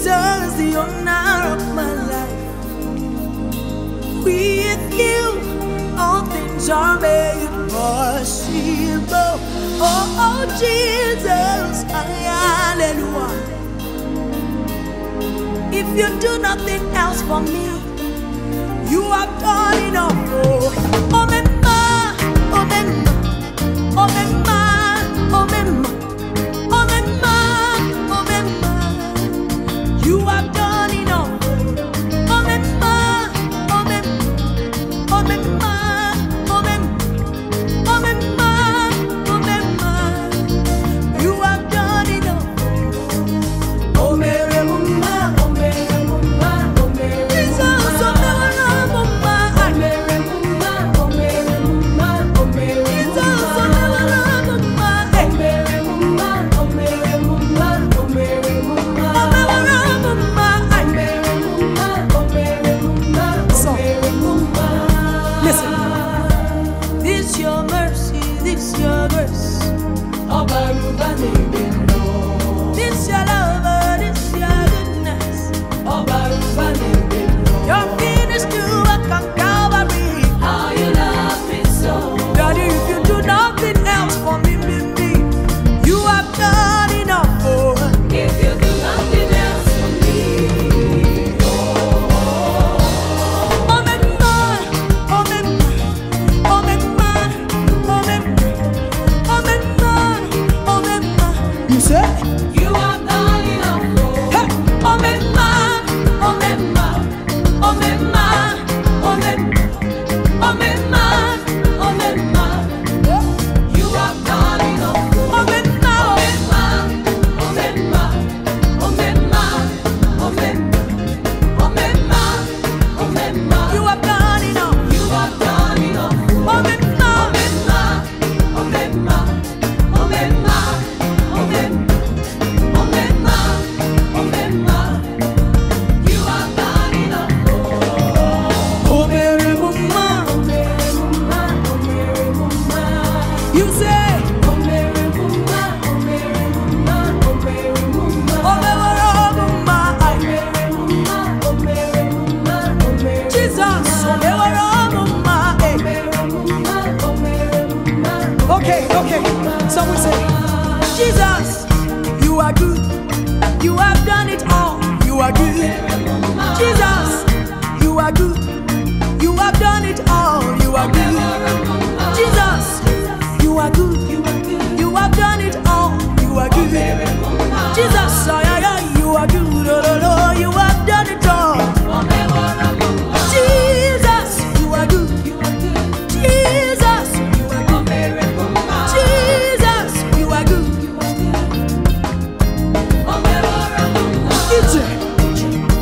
Jesus, the honor of my life. With you, all things are made possible. Oh, Jesus, hallelujah. If you do nothing else for me, you have done enough. Oh, Omema, Omema, Omema, Omema, Omema, Omema. You have done enough. Omema, Omema, Omema, Omema, Omema, Omema. You have done enough. Omere mumma, omere mumma, omere Jesus, omere mumma, omere mumma, omere mumma, omere Jesus, omere mumma, omere mumma, omere mumma, omere mumma, omere mumma, omere mumma, omere mumma, omere mumma. Listen, this your mercy, this your grace. This your love, this your goodness. Your finished work on Calvary. How you love me so. Daddy, if you do nothing else for me, you have done enough. Oh, If you do nothing else for me, Omema, Omema, Omema, Omema, Omema, Omema. You say? you have done enough. Hey, Omema, Omema, Omema, Omema, Omema, Omema. You have done enough. Omema, Omema, Omema, Omema, Omema, Omema, Omema. you have done enough. You have done enough. Omema, Omema, Omema, Omema, Omema, Omema, Omema. You have done enough. Omere mumma. Omema, Omema, You say, Omema, Omema, Omema, Omema, Omewara mumma. Omema, Omema, Omema. Jesus, Omewara mumma. Eh. Okay, okay. So we say, Jesus, you are good. You have done it all. You are good. Jesus, you are good. You have done it all. You are good. Jesus, you are good. You have done it all. You are good. Jesus, you are good. Oh, oh, oh, you have done it all. Jesus, you are good. Jesus, you are good. Jesus, you are good. Ije,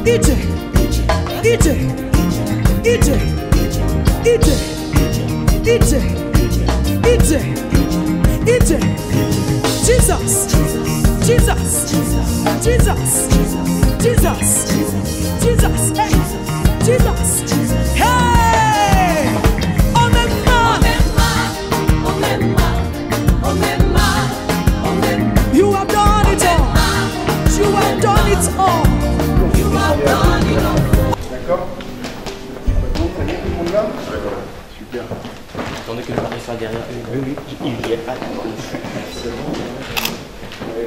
ije, ije, ije, ije, ije, ije. Jesus, Jesus, Jesus, Jesus, Jesus, hey, Jesus, hey, Omema, you have done it all. You have done it all. D'accord? Bon, ça y est, tout le monde là? Super. Attendez que le mari soit derrière eux. Oui, oui, il y est pas. Allez,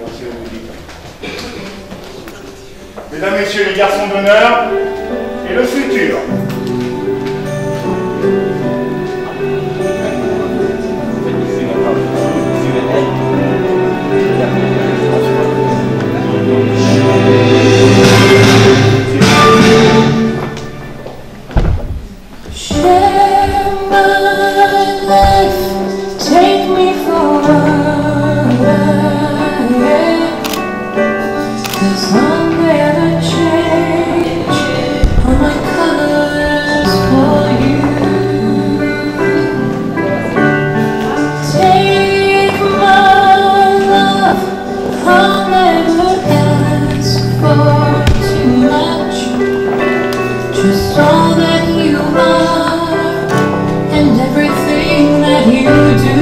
lancez la musique. Mesdames, Messieurs les garçons d'honneur et le futur. Share my life, take me for a ride, 'cause I'm gonna change all my colors for you. Take my love, I'll never ask for too much, just all that you are and everything that you do.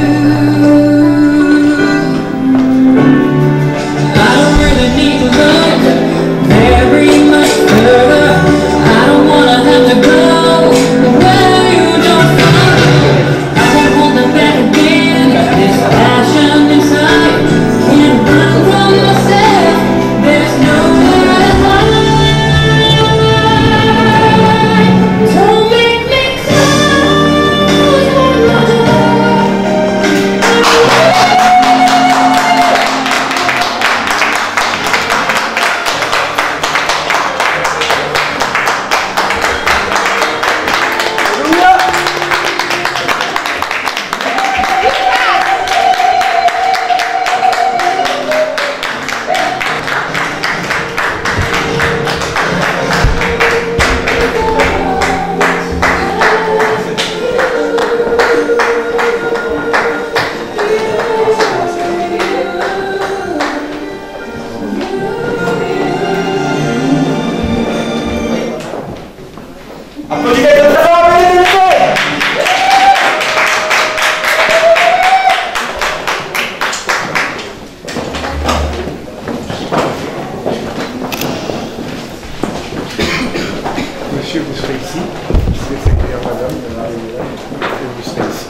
I don't really need to look very Applaudissez de très fort, mesdames et messieurs. Monsieur, vous serez ici. Je vais écrire madame, et vous serez ici.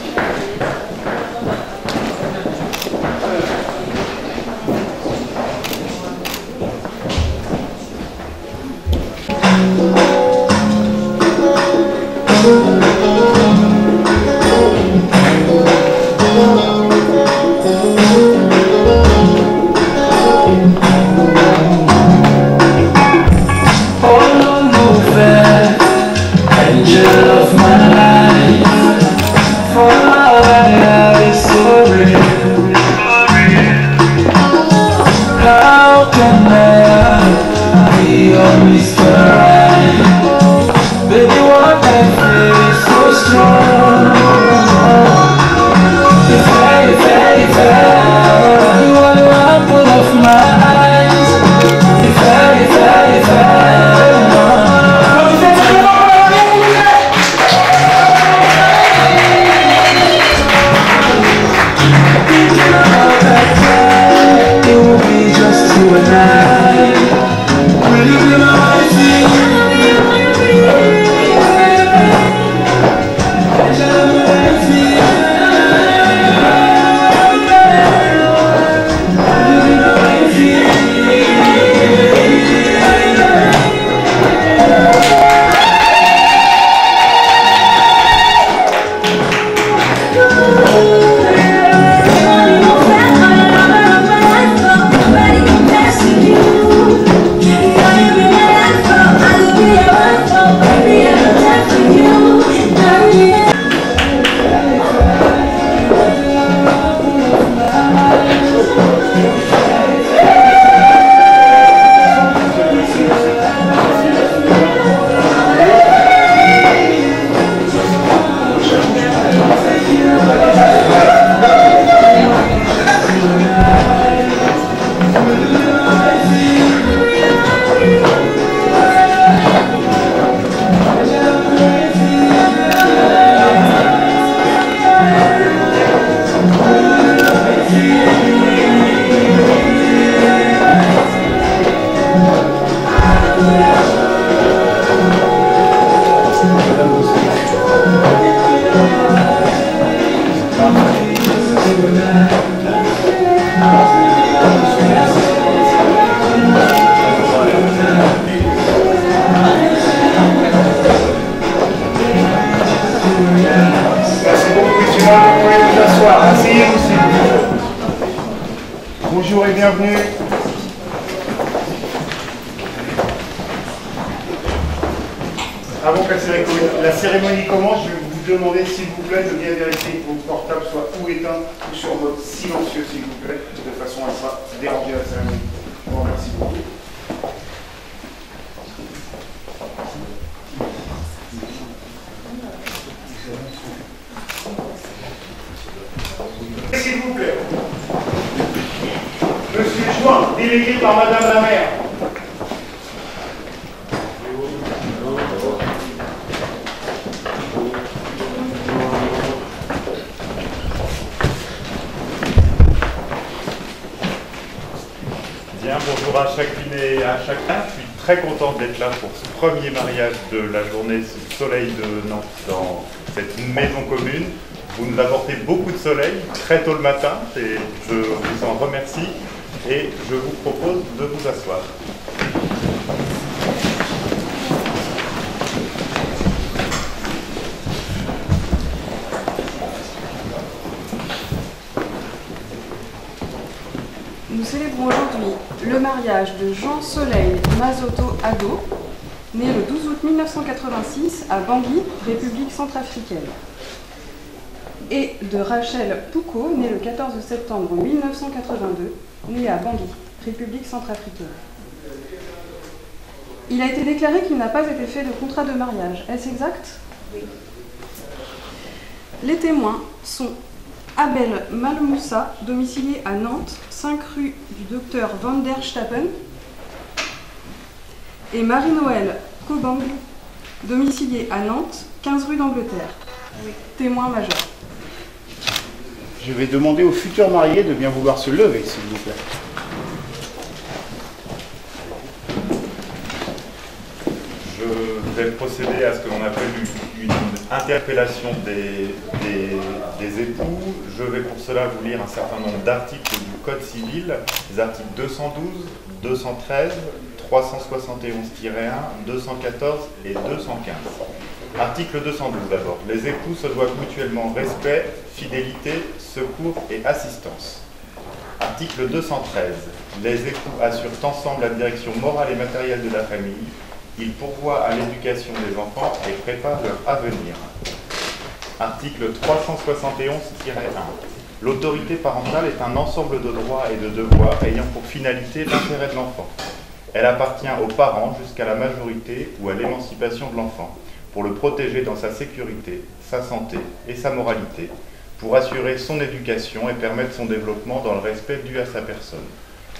Bonjour et bienvenue. Avant que la cérémonie commence, je vais vous demander s'il vous plaît de bien vérifier que vos portables soient ou éteints ou sur mode silencieux s'il vous plaît, de façon à ne pas déranger la cérémonie. Je vous remercie beaucoup. S'il vous plaît. Monsieur Join, délégué par Madame la maire. Bien, bonjour à chacune et à chacun. Je suis très contente d'être là pour ce premier mariage de la journée sous le soleil de Nantes dans cette maison commune. Vous nous apportez beaucoup de soleil très tôt le matin et je vous en remercie et je vous propose de vous asseoir. Nous célébrons aujourd'hui le mariage de Jean Soleil Mazoto Ado, né le 12 août 1986 à Bangui, République centrafricaine, et de Rachel Poucault, née le 14 septembre 1982, née à Bangui, République centrafricaine. Il a été déclaré qu'il n'a pas été fait de contrat de mariage. Est-ce exact? Oui. Les témoins sont Abel Malmoussa, domicilié à Nantes, 5 rue du docteur Van der Stappen, et Marie-Noël Kobangu, domicilié à Nantes, 15 rue d'Angleterre. Témoin majeur. Je vais demander aux futurs mariés de bien vouloir se lever, s'il vous plaît. Je vais procéder à ce que l'on appelle une interpellation des époux. Je vais pour cela vous lire un certain nombre d'articles du Code civil, les articles 212, 213, 371-1, 214 et 215. Article 212 d'abord. Les époux se doivent mutuellement respect, fidélité, secours et assistance. Article 213. Les époux assurent ensemble la direction morale et matérielle de la famille. Ils pourvoient à l'éducation des enfants et préparent leur avenir. Article 371-1. L'autorité parentale est un ensemble de droits et de devoirs ayant pour finalité l'intérêt de l'enfant. Elle appartient aux parents jusqu'à la majorité ou à l'émancipation de l'enfant, pour le protéger dans sa sécurité, sa santé et sa moralité, pour assurer son éducation et permettre son développement dans le respect dû à sa personne.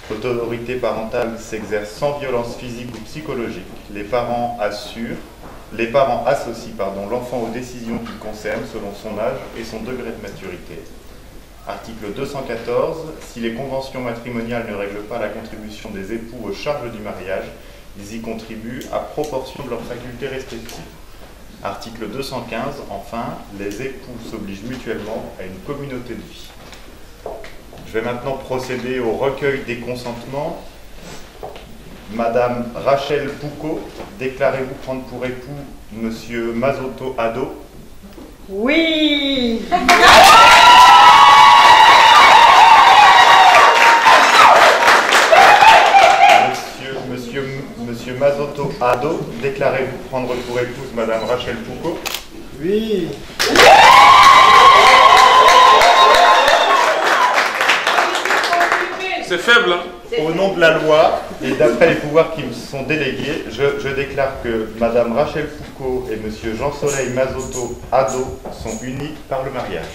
L'autorité parentale s'exerce sans violence physique ou psychologique. Les parents associent l'enfant aux décisions qui le concernent selon son âge et son degré de maturité. Article 214. Si les conventions matrimoniales ne règlent pas la contribution des époux aux charges du mariage, ils y contribuent à proportion de leurs facultés respectives. Article 215. Enfin, les époux s'obligent mutuellement à une communauté de vie. Je vais maintenant procéder au recueil des consentements. Madame Rachel Poucault, déclarez-vous prendre pour époux Monsieur Mazotto Ado? Oui. Monsieur Mazotto Ado, déclarez-vous prendre pour épouse Madame Rachel Poucault? Oui. C'est faible, hein? Au nom de la loi et d'après les pouvoirs qui me sont délégués, je déclare que Madame Rachel Poucault et Monsieur Jean-Soleil Mazotto Ado sont unis par le mariage.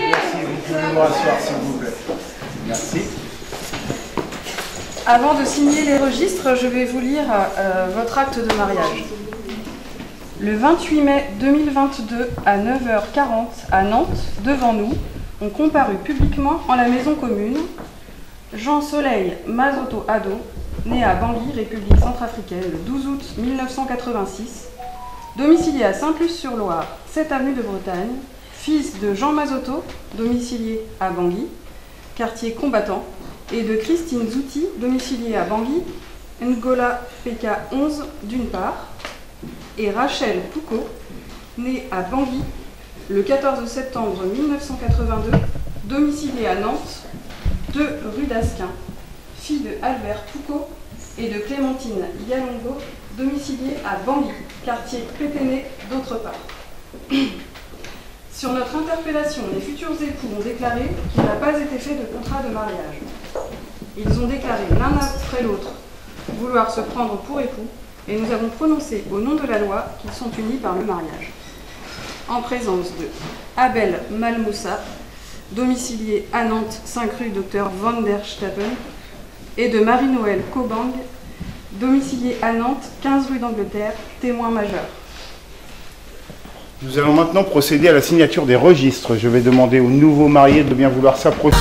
Merci, vous pouvez vous rasseoir, s'il vous plaît. Merci. Avant de signer les registres, je vais vous lire votre acte de mariage. Le 28 mai 2022 à 9h40 à Nantes, devant nous, ont comparu publiquement en la maison commune Jean-Soleil Mazotto Ado, né à Bangui, République centrafricaine, le 12 août 1986, domicilié à Saint-Plus-sur-Loire, 7 avenue de Bretagne, fils de Jean Mazotto, domicilié à Bangui, quartier combattant, et de Christine Zouti, domiciliée à Bangui, Ngola PK 11 d'une part, et Rachel Poucault, née à Bangui le 14 septembre 1982, domiciliée à Nantes, 2 rue d'Asquin, fille de Albert Poucault et de Clémentine Yalongo, domiciliée à Bangui, quartier Péténé d'autre part. Sur notre interpellation, les futurs époux ont déclaré qu'il n'a pas été fait de contrat de mariage. Ils ont déclaré l'un après l'autre vouloir se prendre pour époux et nous avons prononcé au nom de la loi qu'ils sont unis par le mariage. En présence de Abel Malmoussa, domicilié à Nantes, 5 rue Dr Van der Stappen, et de Marie-Noël Kobang, domicilié à Nantes, 15 rue d'Angleterre, témoin majeur. Nous allons maintenant procéder à la signature des registres. Je vais demander aux nouveaux mariés de bien vouloir s'approcher.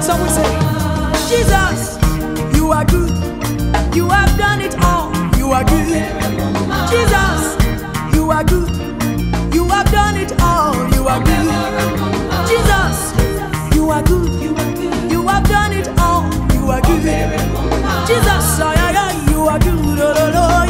Someone say, Jesus, you are good. You have done it all. You are good. Jesus, you are good. You have done it all. You are good. Jesus, you are good. You have done it all. You are good. Jesus, you are good. Oh,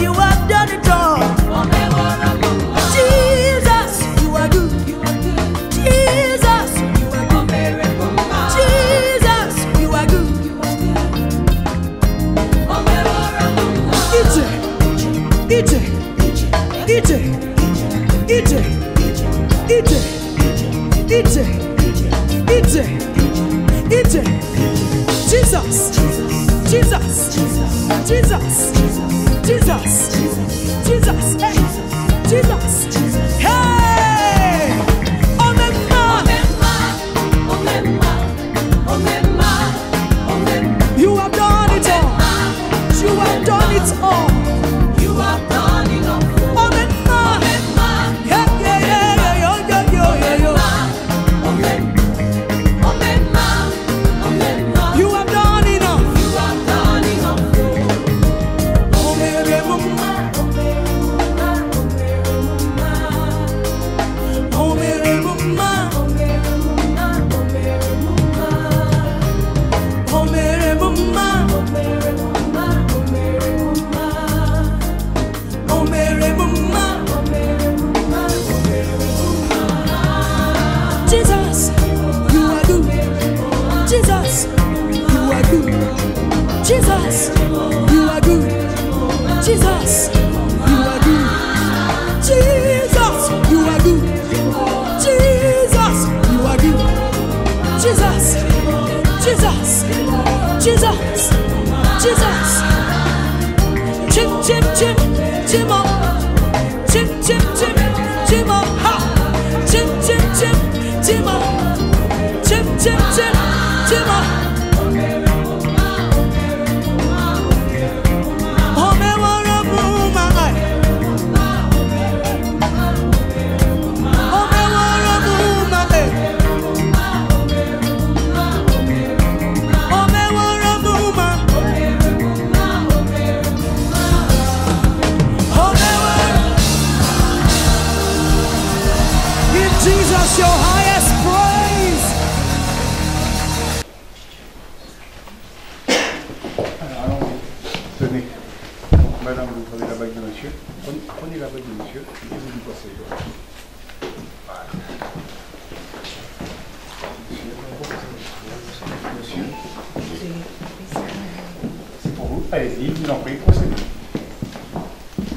Allez-y, je vous en prie, procédez.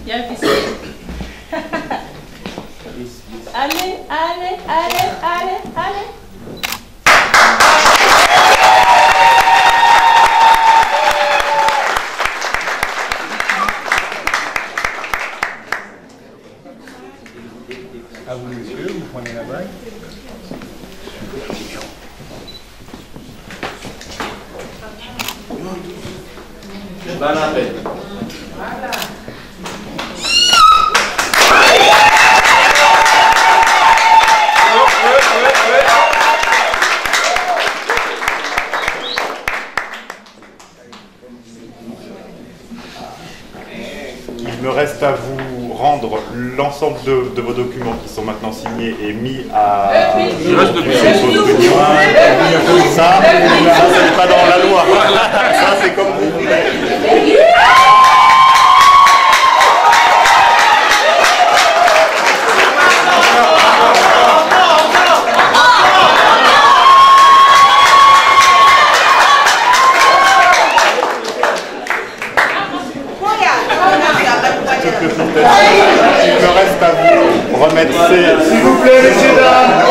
Il y a un pistolet. Allez, allez, allez, allez, allez. À vous, monsieur, vous prenez la bague. Bonne appel. Il me reste à vous rendre l'ensemble de vos documents qui sont maintenant signés et mis à votre union. Ça, c'est pas dans la loi. Ça, c'est comme vous voulez. Il me reste à vous remettre ces... S'il vous plaît, messieurs, dames.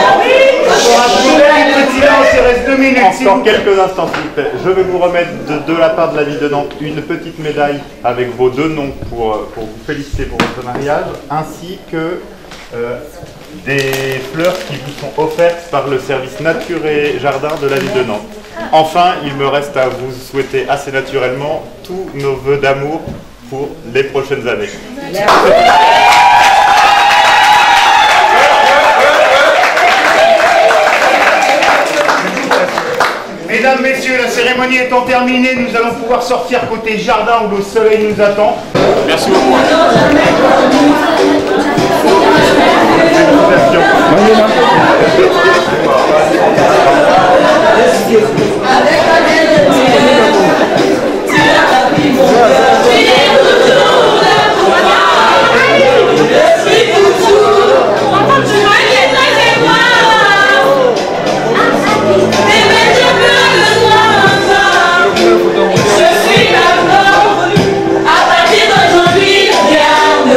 Il reste 2 minutes. Encore quelques instants, s'il vous plaît. Je vais vous remettre de la part de la ville de Nantes une petite médaille avec vos 2 noms pour vous féliciter pour votre mariage, ainsi que des fleurs qui vous sont offertes par le service Nature et Jardin de la ville de Nantes. Enfin, il me reste à vous souhaiter assez naturellement tous nos vœux d'amour pour les prochaines années. Mesdames, messieurs, la cérémonie étant terminée, nous allons pouvoir sortir côté jardin où le soleil nous attend. Merci beaucoup. Je suis d'abord, à partir d'aujourd'hui, garde.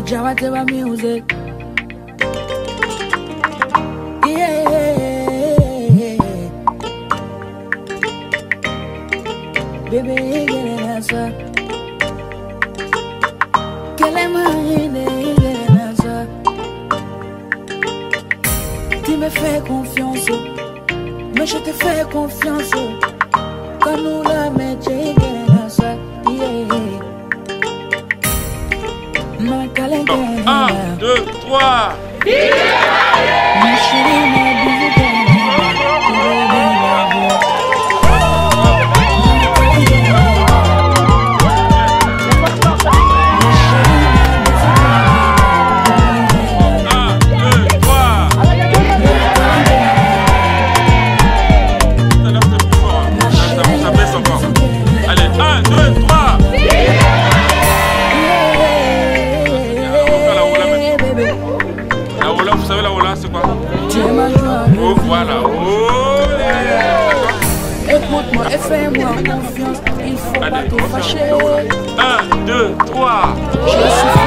Jawatewa music. Yeah. Baby, get an answer. Quelle est ma answer. Tu me fais confiance, mais je te fais confiance. Quand nous la mettons, get an answer. Yeah. 1, 2, 3. Ma chérie, ma bisou. Voilà. Écoute-moi et fais-moi confiance. Il faut pas te fâcher. 1, 2, 3. Je suis fou.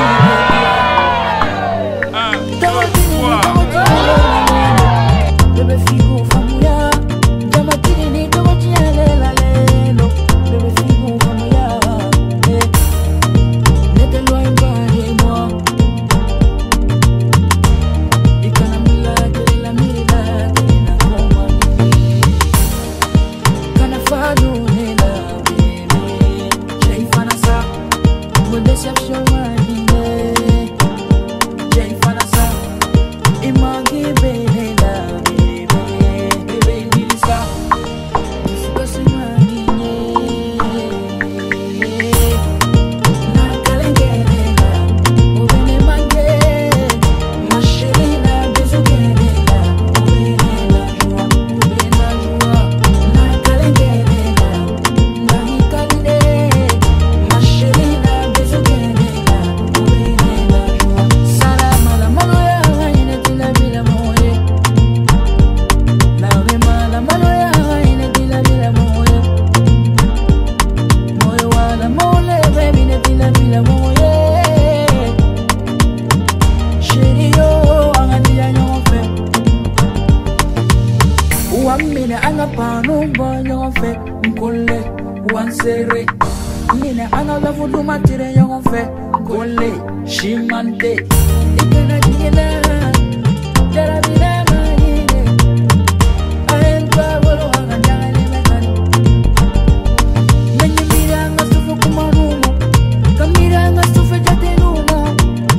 1, 2, 3. Bébé figo famouya. Jamatini tomatia la lelo. Bébé figo famouya. Ne t'éloigne pas de moi. Ikanamila la mila. Deception Jay Fanasa Imangi Bela Baby Nilisa Sukasimani Na Kalengela Obene Mange Ma chérie na Bezugelela Obena joie Na Kalengela Na Hikaline Ma chérie na Sere Nina ana la fudu matire yon fe Gole Shimante Ikana jina Jara bila manine Aentwa wolo wanga jangale mekani Nenye mira nga sufu kumanumo Kamira nga sufe jate numo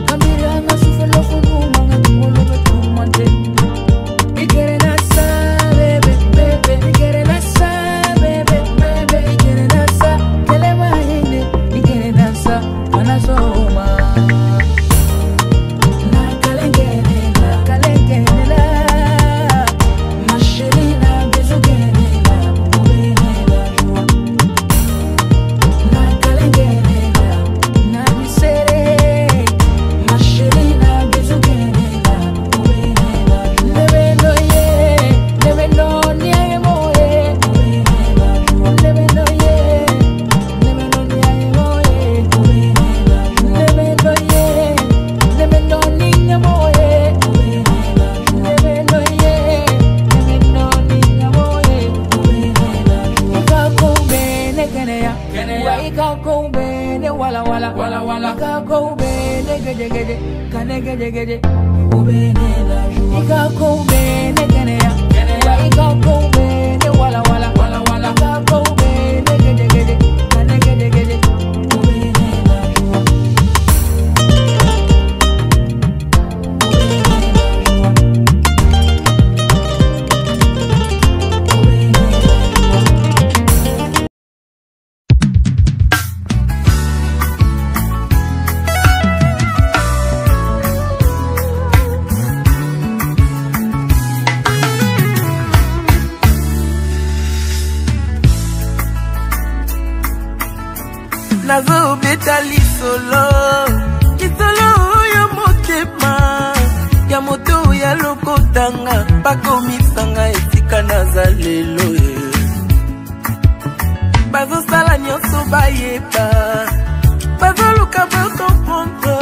Kamira nga sufe lofu numo Nga tumolo betumante Ikere nasa bebe bebe Ikere nasa bebe bebe Ikere nasa Kele mahine Ikere nasa Anasoma Na kalengele Na kalengele la Ma chérie na bezugele la Obene la joie Na kalengele la Na misere Ma chérie na bezugele la Obene la joie Nebeno ye Nebeno niye moye Obene la joie Nebeno ye Nebeno niye moye Obene la joie Nebeno ye Nebeno niye moye Obene la joie Nebeno ye Nebeno niye moye Obene la joie Ika koubene keneya Wa ika koubene wala wala wala wala Ika koubene gede gede Kane gede gede Obene la joie Ika koubene keneya Wa ika koubene wala wala wala wala Ika koubene gede gede Kane gede gede Obene la joie Nazo betali solo Kisolo ya motema Ya moto ya lokotanga Bakomisanga esika naza lelo Bazosala nyonso bayeba Bazoluka bakomprendre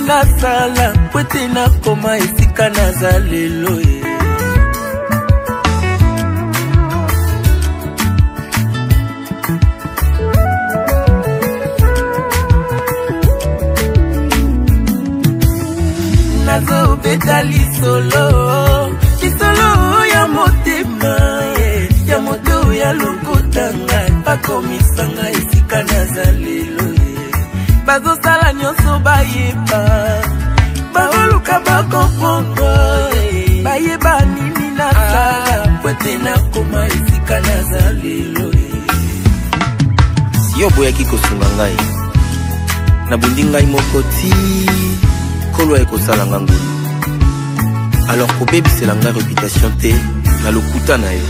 nasala po ete nakoma esika naza lelo ye. Nazobeta lisolo ya motema ya moto ya lokotanga bakomisanga esika naza lelo bazosala nyonso bayeba baoluka bakomprendre bayeba nini nasala po ete nakoma esika naza lelo si yo boyaki kosunga ngai nabundi ngai moko ti kolwa ekosala nga ngulu alors kobebisela ngai réputation te na lokuta na yo.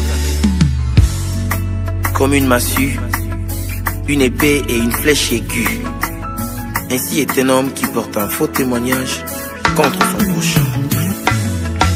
Comme une massue, une épée et une flèche aiguë, ainsi est un homme qui porte un faux témoignage contre son prochain.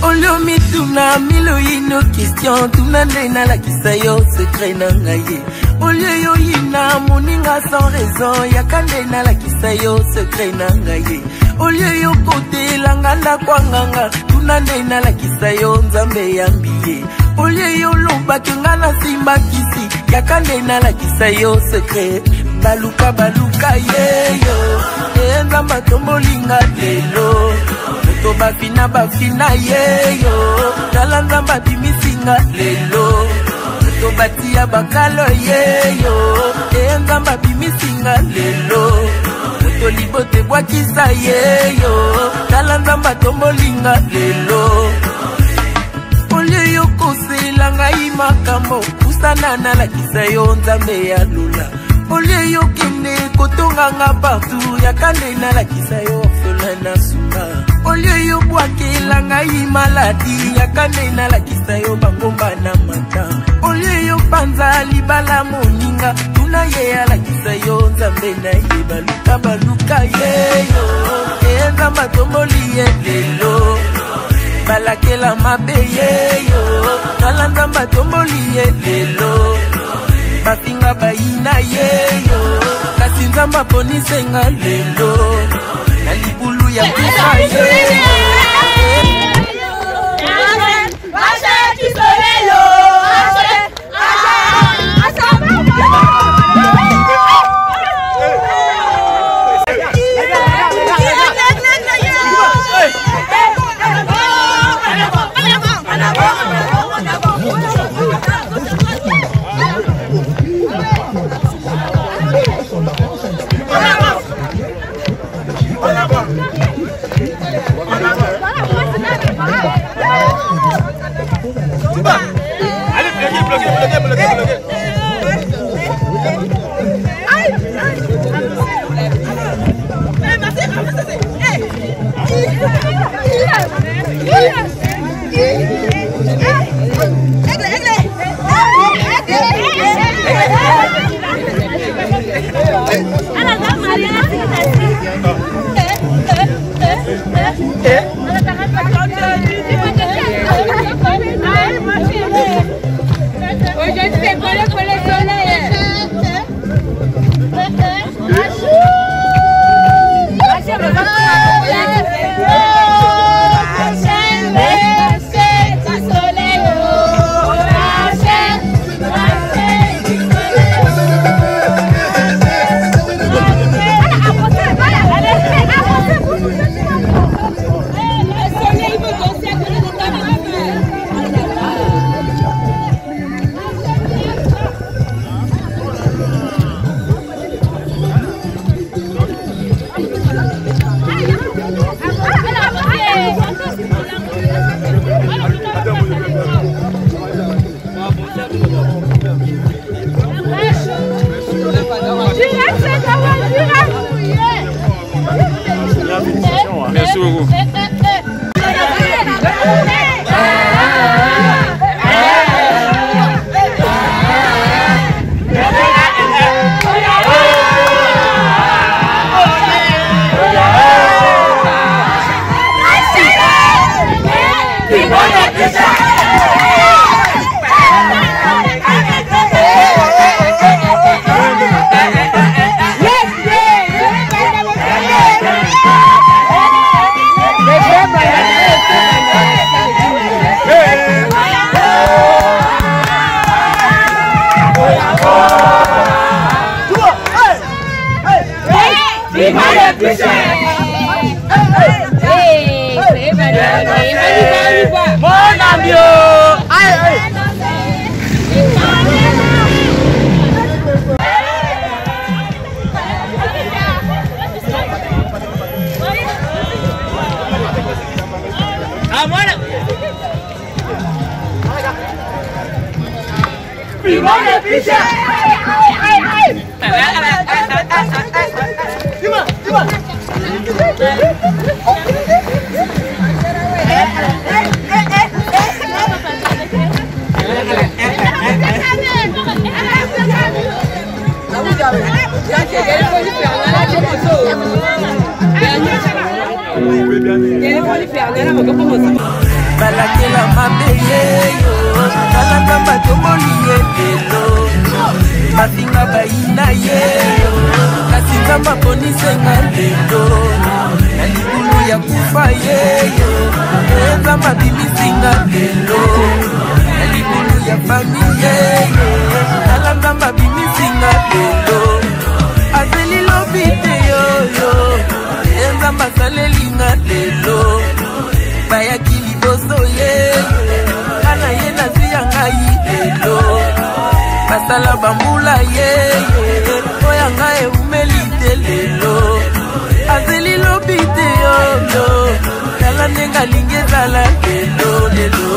Olio mituna milo ino question tuna ndena la kisayo secret na ngaye. Olio yo ina moninga sans raison yakandena la kisayo secret na ngaye. Olio yo kote langanda kwanganga tuna ndena la kisayo nzambe yambiye. Olio yo loba kengana simba kisi yakandena la kisayo secret baluka baluka yeyo nzamba tombolinga lelo. To bafina yeyo tala nzamba bimisinga lelo to batia bakalo yeyo nzamba bimisinga lelo to libote bwakisa yeyo tala nzamba tombolinga lelo. Olio yo kosela ngai makambo kusana na lakisa yo nzambe ya lula. Olio yo kende kotonganga partout yakande na lakisa yo orphelin na suma. Olio yo bwakela ngai maladi yakande na lakisa yo bangomba na mata. Olio yo panza libala moninga tuna ye ya lakisa yo nzambe na ye baluka baluka yeyo nzamba tomboli ye lelo balakela mabe yeyo tala nzamba tomboli ye lelo bafinga bayina yeyo kasi nzamba ponisenga lelo na libulu ya kufa yeyo Merci beaucoup. Yes, balakela mabeye yo balakamba tomoni ye lelo bafinga bayina ye kasi nzamba ponisenga lelo na libulu ya kufa ye nzamba bimisinga lelo na libulu ya famiye tala nzamba bimisinga lelo azeli lobi te yoyo nzamba salelinga lelo bayaki liboso ye kana ye nazi ya ngai lelo basala bambula ye oya ngai eumeli te lelo azeli lobi te yoyo tala ndenge alingi ezala lelo lelo.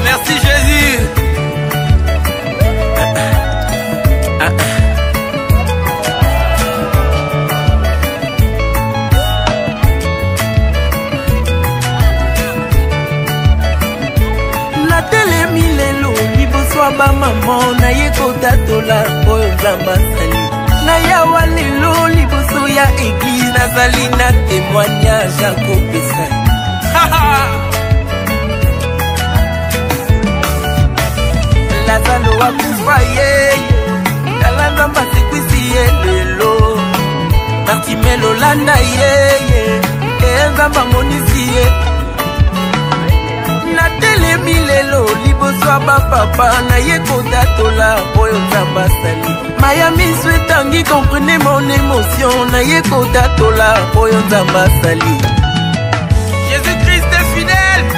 Merci Jésus. Ba maman na ye kotatola oyo nzambe asali na yawa lelo liboso ya eglise nazali na témoignage akopesa lazalo akufa ye tala nzambe asekwisi ye lelo Bartimelo landa ye nzambe amonisi ye natelemi lelo liboso ya bapapa na ye kodatola oyo nzambe asali maya miso etangi comprenez mon émotion na ye kodatola oyo nzambe asali. Jésus-Christ est fidèle.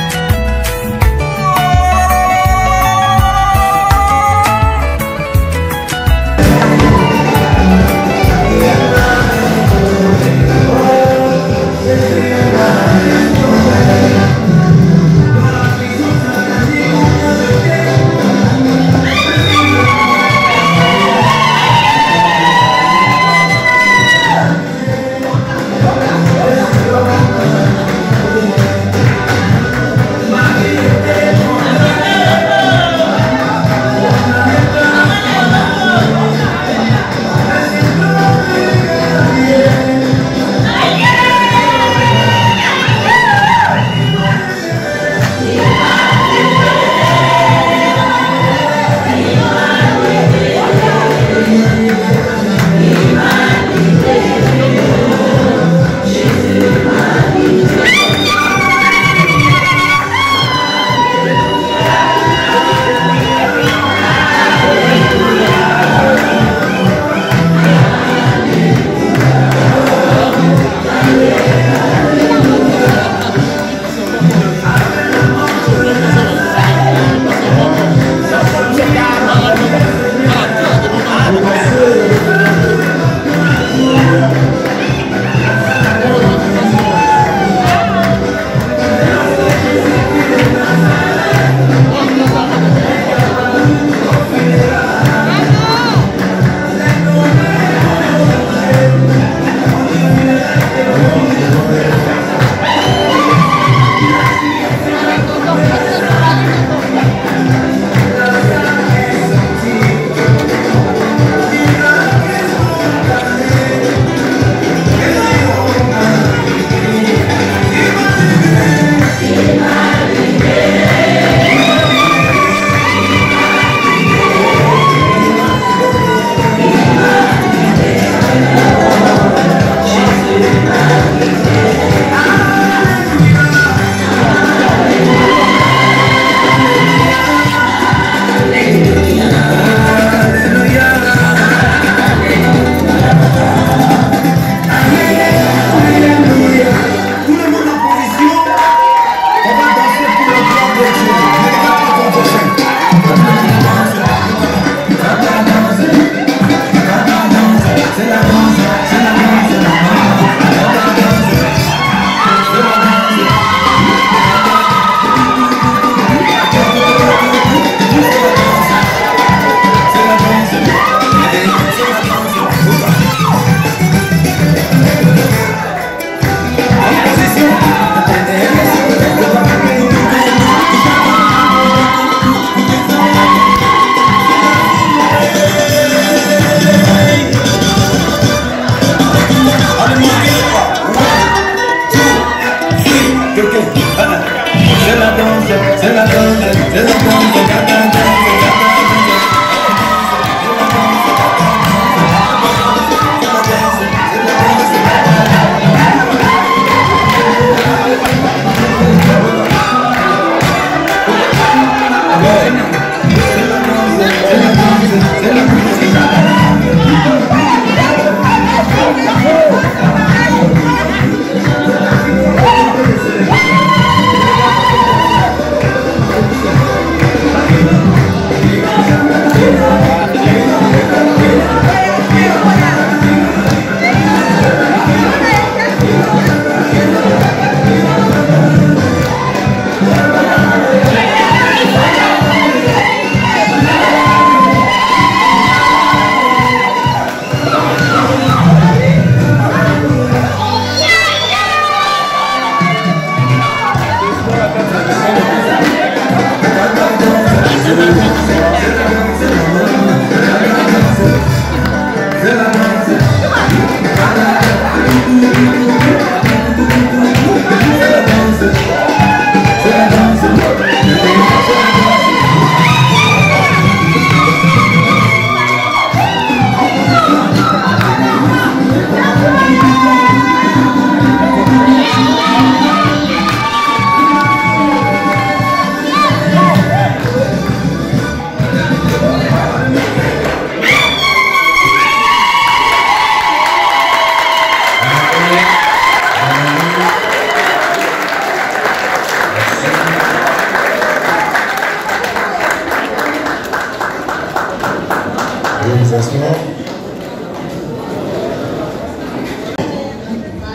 C'est la danse, c'est la danse, c'est la danse,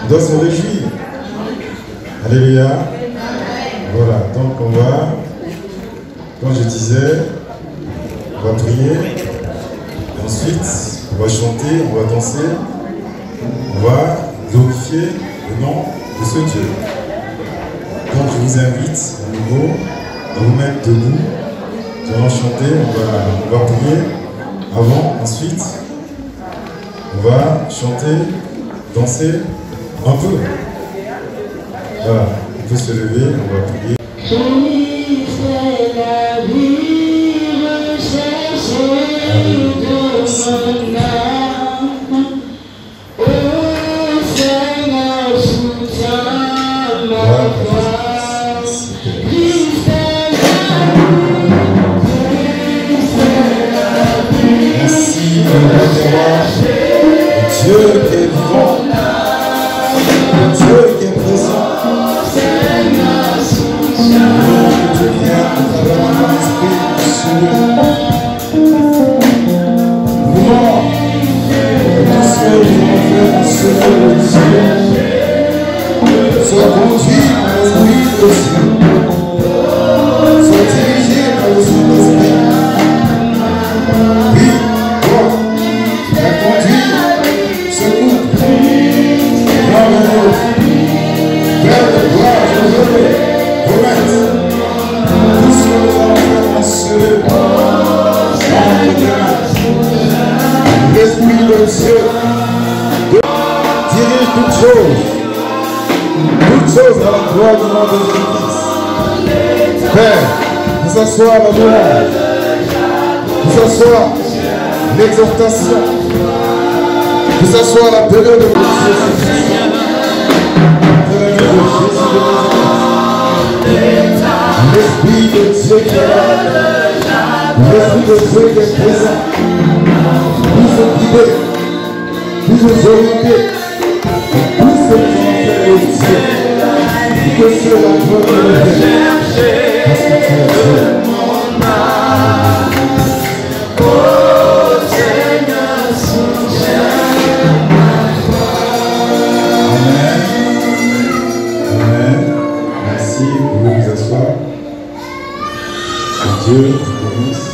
On doit se réjouir. Alléluia. Voilà, donc on va, comme je disais, on va prier. Et ensuite, on va chanter, on va danser. On va glorifier le nom de ce Dieu. Donc je vous invite à nouveau à vous mettre debout. Nous allons chanter, on va prier. Avant, ensuite, on va chanter, danser un peu. Voilà, on peut se lever, on va prier. Christ est la vie recherchée de mon âme. Ô Seigneur, soutiens ma foi. Christ est la vie. Merci de Dieu qui est vivant, le Dieu qui est présent. Tu viens à travers mon esprit sur nous. Tout ce que nous faisons dans ce Dieu soit conduit par l'esprit de Dieu, soit dirigé par le Saint-Esprit. Oui, toi, tu as conduit ce couple dans le monde vers la gloire de Dieu. Remettre tout ce que nous allons faire dans ce l'Esprit de Dieu dirige toutes choses à la gloire du nom de Jésus-Christ. Père, que ce soit la louange, que ce soit l'exhortation, que ce soit la période de Jésus-Christ. L'Esprit de Dieu qui est là, l'Esprit de Dieu qui est présent, nous se guider, nous nous orienter, nous se faire au ciel, que c'est la gloire de Dieu, parce que tu es Dieu. Oh Seigneur, soutiens ma foi. Amen. Amen. Merci, vous pouvez vous asseoir. Que Dieu vous bénisse.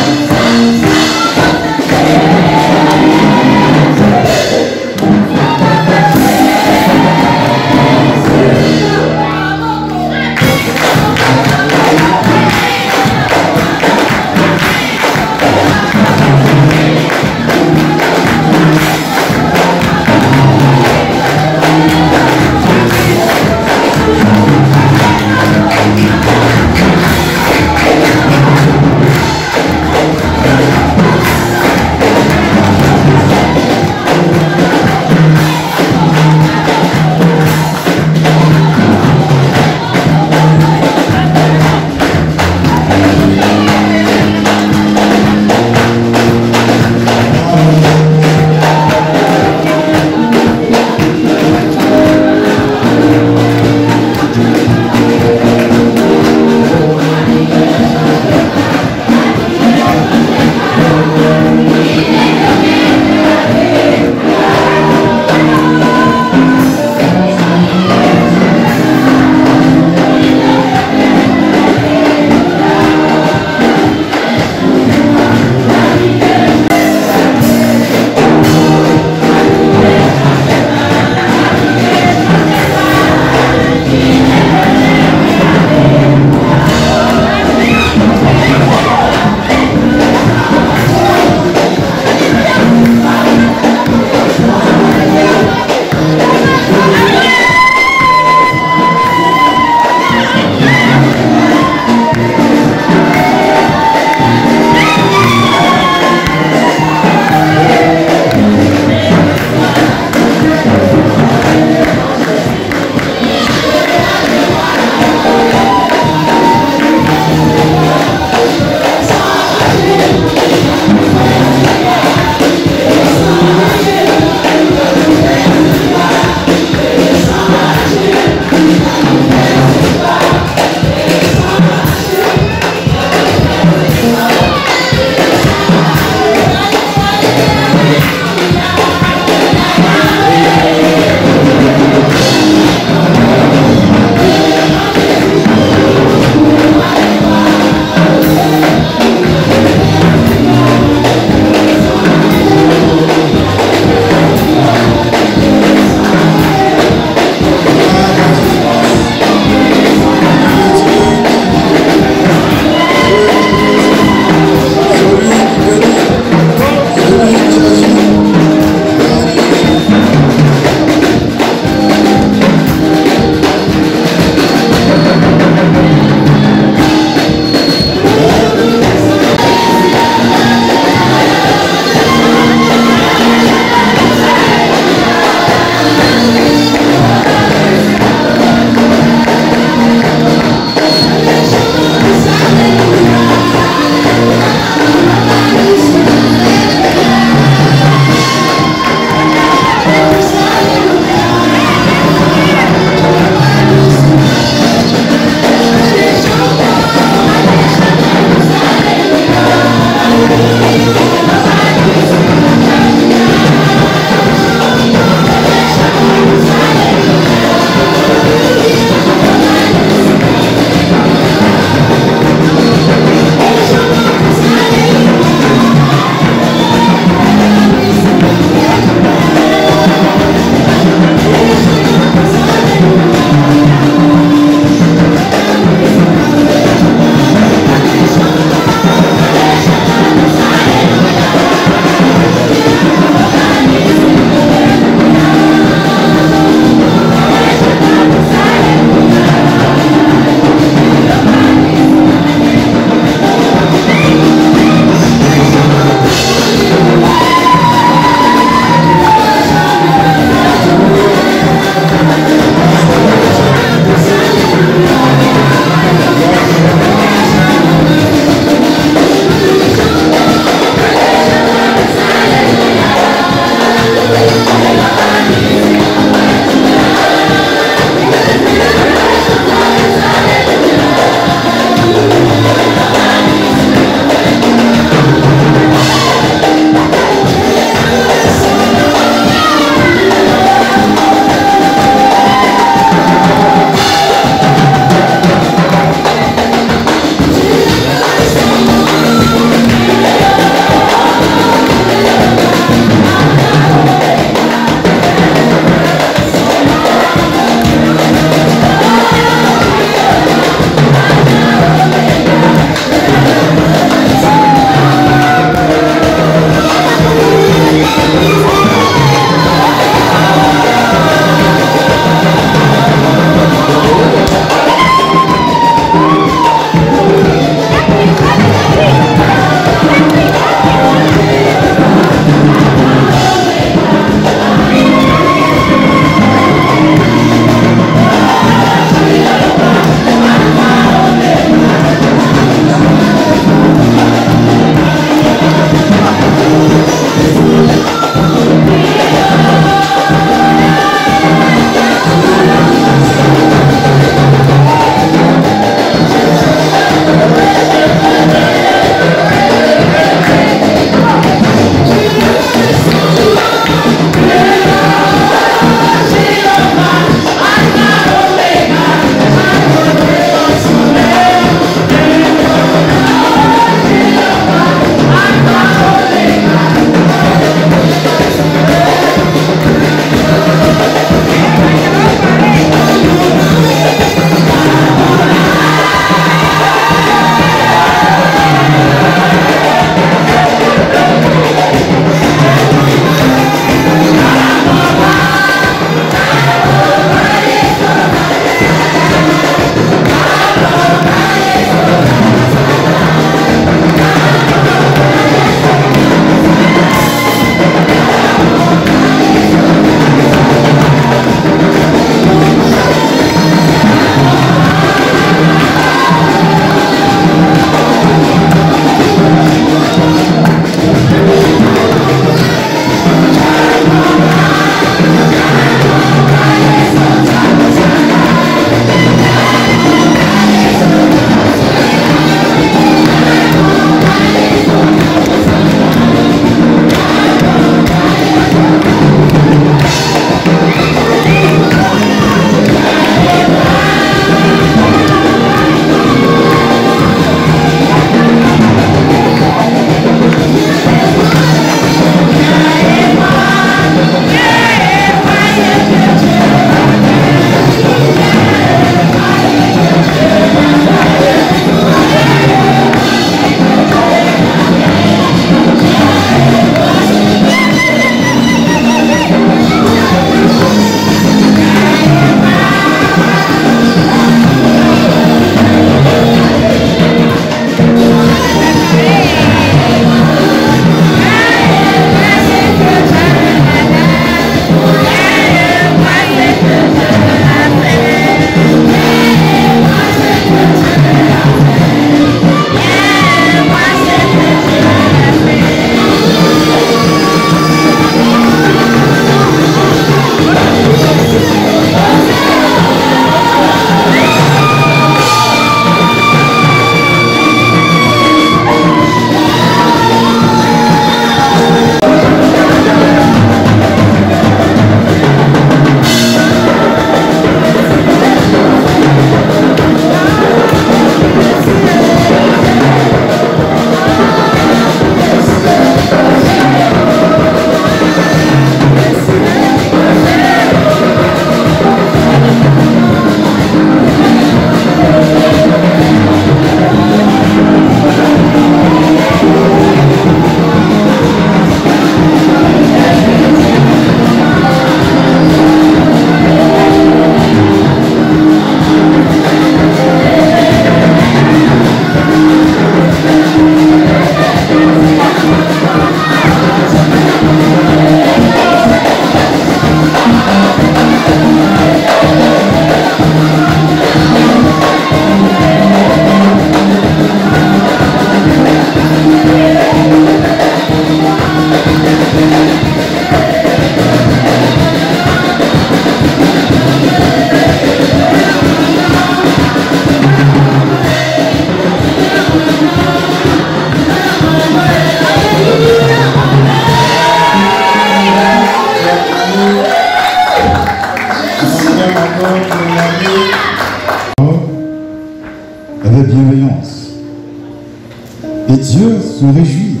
se réjouir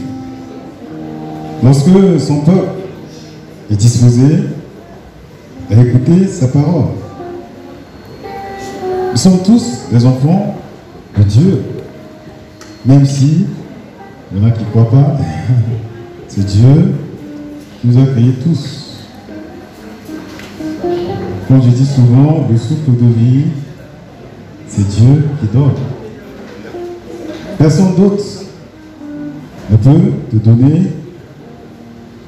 lorsque son peuple est disposé à écouter sa parole. Nous sommes tous des enfants de Dieu, même si il y en a qui ne croient pas. C'est Dieu qui nous a créés tous. Comme je dis souvent, le souffle de vie, c'est Dieu qui donne. Personne d'autre ne peut te donner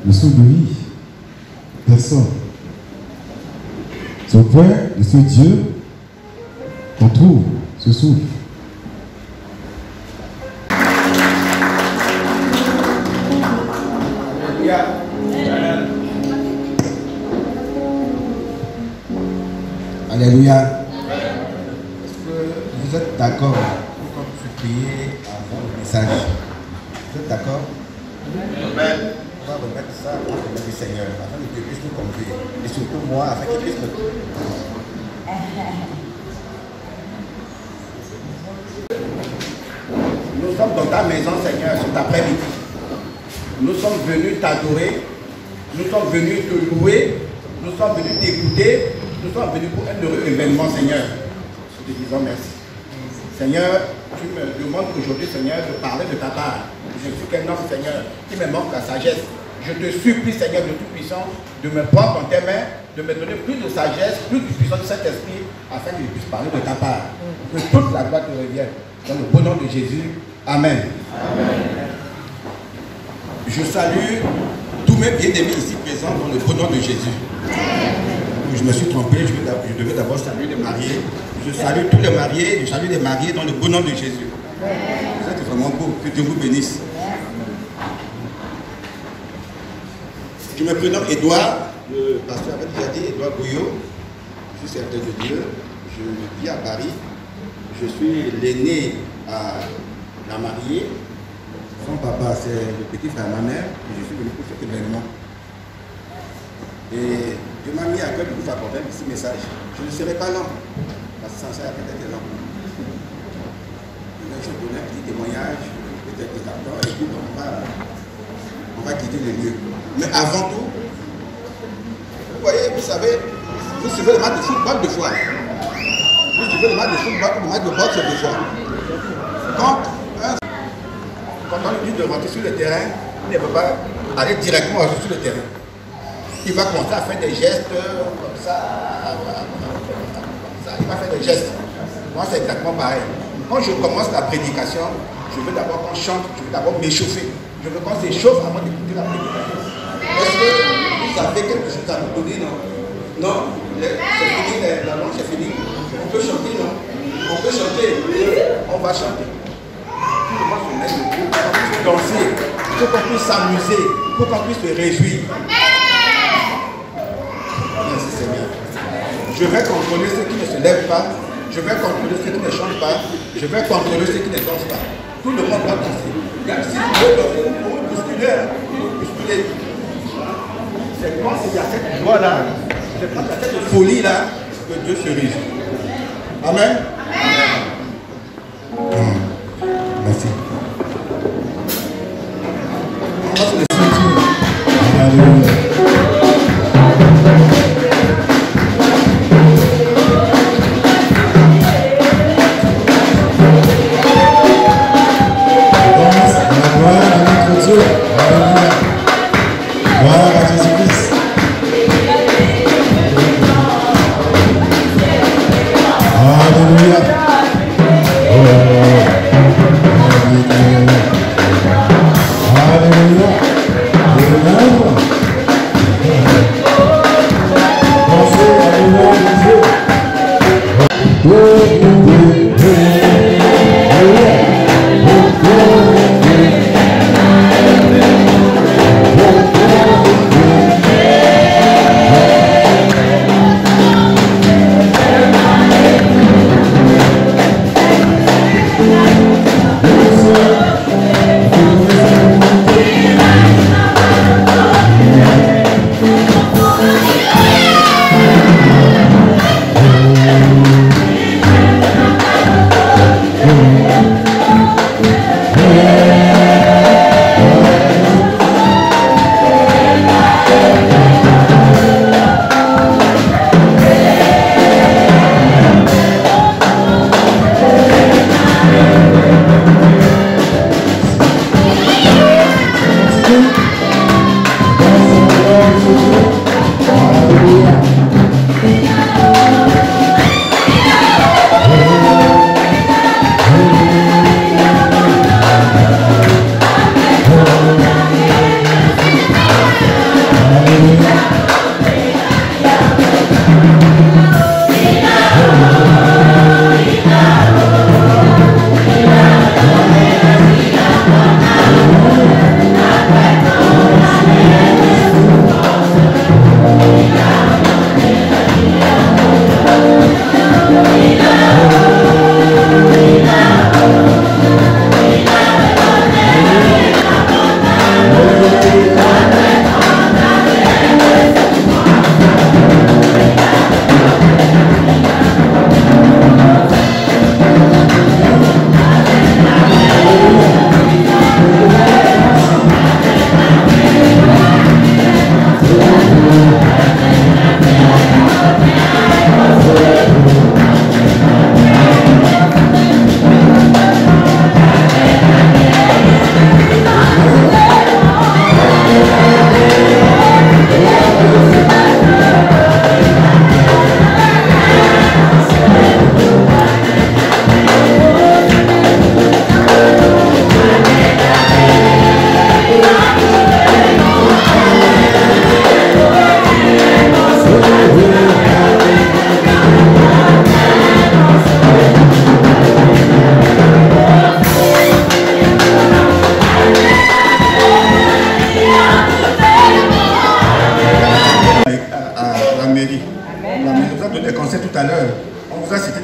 le souffle de vie. Personne. C'est auprès de ce Dieu qu'on trouve ce souffle. Alléluia. Est-ce que vous êtes d'accord quand vous priez avant le message? Vous êtes d'accord? Amen. On va remettre ça dans le nom du Seigneur, afin que Dieu puisse nous conduire. Et surtout moi, afin qu'il puisse me... Nous sommes dans ta maison, Seigneur, cet après-midi. Nous sommes venus t'adorer. Nous sommes venus te louer. Nous sommes venus t'écouter. Nous sommes venus pour un heureux événement, Seigneur. Nous te disons merci. Seigneur, tu me demandes aujourd'hui, Seigneur, de parler de ta part. Je suis qu'un homme, Seigneur, qui me manque la sagesse. Je te supplie, Seigneur, de Tout-Puissant, de me prendre dans tes mains, de me donner plus de sagesse, plus de puissance de Saint-Esprit, afin que je puisse parler de ta part. Que toute la gloire te revienne. Dans le beau nom de Jésus. Amen. Amen. Je salue tous mes bien-aimés ici présents dans le beau nom de Jésus. Je me suis trompé, je devais d'abord saluer les mariés. Je salue tous les mariés, je salue les mariés dans le beau nom de Jésus. Vous êtes vraiment beau, que Dieu vous bénisse. Je me prénomme Edouard, le pasteur avait déjà dit, Edouard Gouillot. Je suis serviteur de Dieu, je vis à Paris. Je suis l'aîné à la mariée. Son papa, c'est le petit frère de ma mère, et je suis venu pour cet événement. Et Dieu m'a mis à cœur de vous apporter un petit message. Je ne serai pas long, parce que sans ça, il y a peut-être long. Je vais donner un petit témoignage, peut-être des acteurs, et puis on va quitter le lieu. Mais avant tout, vous voyez, vous savez, vous suivez le match de football deux fois. Vous suivez le match de football comme le match de boxe deux fois. Quand on lui dit de rentrer sur le terrain, il ne peut pas aller directement sur le terrain. Il va commencer à faire des gestes comme ça, il va faire des gestes. Moi, c'est exactement pareil. Quand je commence la prédication, je veux d'abord qu'on chante, je veux d'abord m'échauffer. Je veux qu'on s'échauffe avant d'écouter la prédication. Est-ce que vous avez quelque chose à nous donner, non? Non, c'est fini, la langue c'est fini. On peut chanter, non? On peut chanter, on va chanter. Tout le monde se met debout, on puisse danser, pour qu'on puisse s'amuser, pour qu'on puisse se réjouir. Merci Seigneur. Je vais contrôler ceux qui ne se lèvent pas, je vais contrôler ceux qui ne chantent pas, je vais contrôler ceux qui ne dansent pas. Tout le monde va danser. Si vous voulez danser, pour vous bousculer, c'est quand il y a cette joie-là, c'est quand il y a cette folie-là que Dieu se réjouit. Amen. Merci.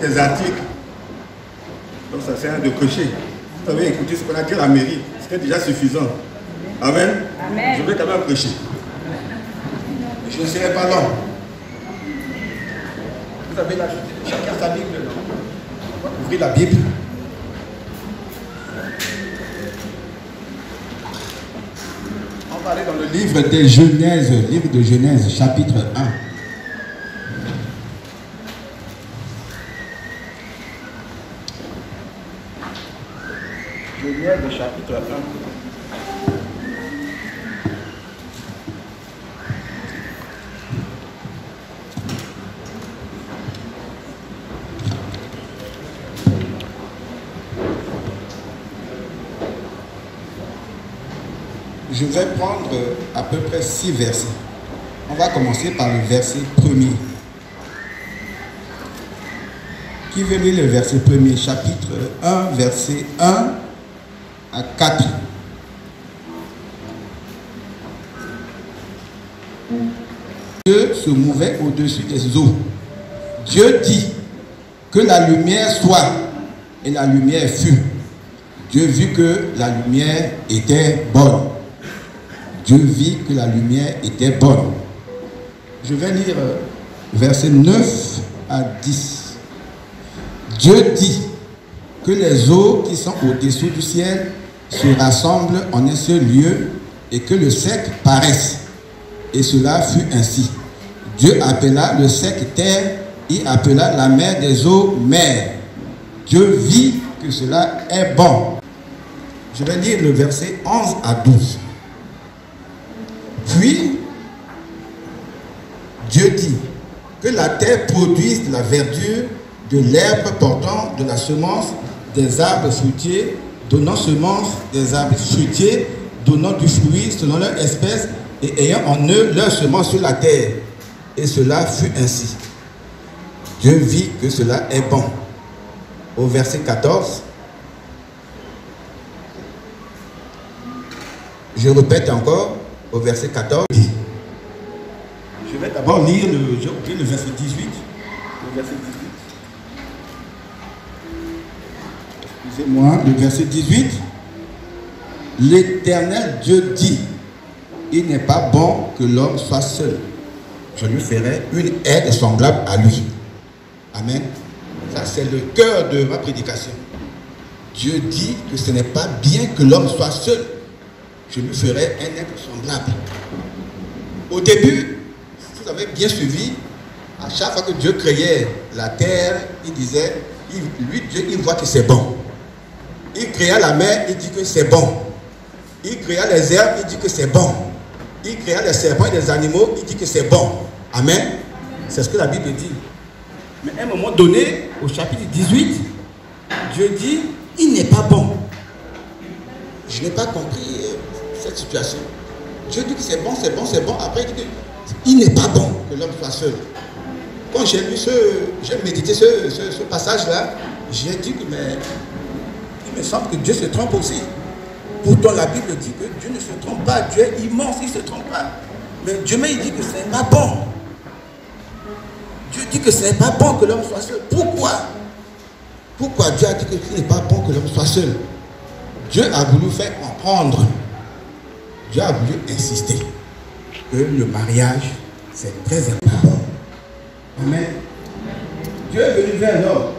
des articles. Donc ça sert de cocher. Vous avez écouté ce qu'on a dit à la mairie. C'était déjà suffisant. Amen. Amen. Je vais quand même prêcher. Je ne serai pas long. Vous avez chacun sa Bible. Ouvrez la Bible. On va aller dans le livre de Genèse, livre de Genèse, chapitre 1. Genèse, chapitre 1. Je vais prendre à peu près 6 versets. On va commencer par le verset 1er. Qui veut lire le verset 1er, chapitre 1, verset 1 à 4. Dieu se mouvait au-dessus des eaux. Dieu dit que la lumière soit, et la lumière fut. Dieu vit que la lumière était bonne. Dieu vit que la lumière était bonne. Je vais lire versets 9 à 10. Dieu dit que les eaux qui sont au-dessous du ciel se rassemblent en un seul lieu et que le sec paraisse. Et cela fut ainsi. Dieu appela le sec terre et appela la mer des eaux mer. Dieu vit que cela est bon. Je vais lire le verset 11 à 12. Puis, Dieu dit que la terre produise de la verdure, de l'herbe portant de la semence, des arbres fruitiers, donnant semence, des arbres fruitiers, donnant du fruit selon leur espèce, et ayant en eux leur semence sur la terre. Et cela fut ainsi. Dieu vit que cela est bon. Au verset 14, je répète encore, au verset 14. Je vais d'abord lire le verset 18. Le verset 18. Excusez-moi, le verset 18. L'Éternel Dieu dit, il n'est pas bon que l'homme soit seul. Je lui ferai une aide semblable à lui. Amen. Ça, c'est le cœur de ma prédication. Dieu dit que ce n'est pas bien que l'homme soit seul. Je lui ferai un être semblable. Au début, si vous avez bien suivi, à chaque fois que Dieu créait la terre, il disait, lui, Dieu, il voit que c'est bon. Il créa la mer, il dit que c'est bon. Il créa les herbes, il dit que c'est bon. Il créa les serpents et les animaux, il dit que c'est bon. Amen. C'est ce que la Bible dit. Mais à un moment donné, au chapitre 18, Dieu dit, il n'est pas bon. Je n'ai pas compris cette situation. Dieu dit que c'est bon, c'est bon, c'est bon. Après, il dit qu'il n'est pas bon que l'homme soit seul. Quand j'ai lu j'ai médité ce passage-là, j'ai dit que mais, il me semble que Dieu se trompe aussi. Pourtant, la Bible dit que Dieu ne se trompe pas. Dieu est immense, il ne se trompe pas. Mais Dieu il dit que ce n'est pas bon. Dieu dit que ce n'est pas bon que l'homme soit seul. Pourquoi? Pourquoi Dieu a dit que ce n'est pas bon que l'homme soit seul? Dieu a voulu faire comprendre. Dieu a voulu insister que le mariage, c'est très important. Amen. Dieu est venu vers l'homme.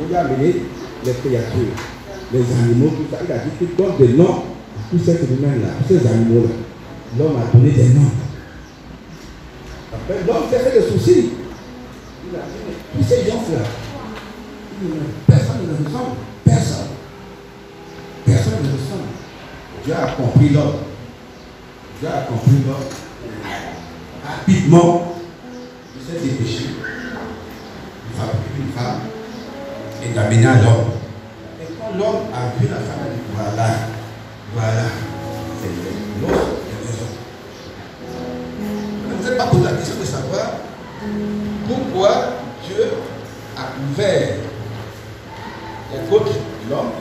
Il a amené les créatures, les animaux, tout ça. Il a dit qu'il donne des noms à tous ces humains-là, à ces animaux-là. L'homme a donné des noms. Après, l'homme s'est fait des soucis. Il a dit, tous ces gens-là, personne ne le ressemble. Personne. Personne ne le ressemble. Dieu a compris l'homme. Dieu a compris l'homme. Rapidement, il s'est dépêché. Il a pris une femme et l'amener à l'homme. Et quand l'homme a vu la femme, il dit, voilà, c'est l'autre de raison. Vous n'êtes pas posé la question de savoir pourquoi Dieu a ouvert les côtes de l'homme.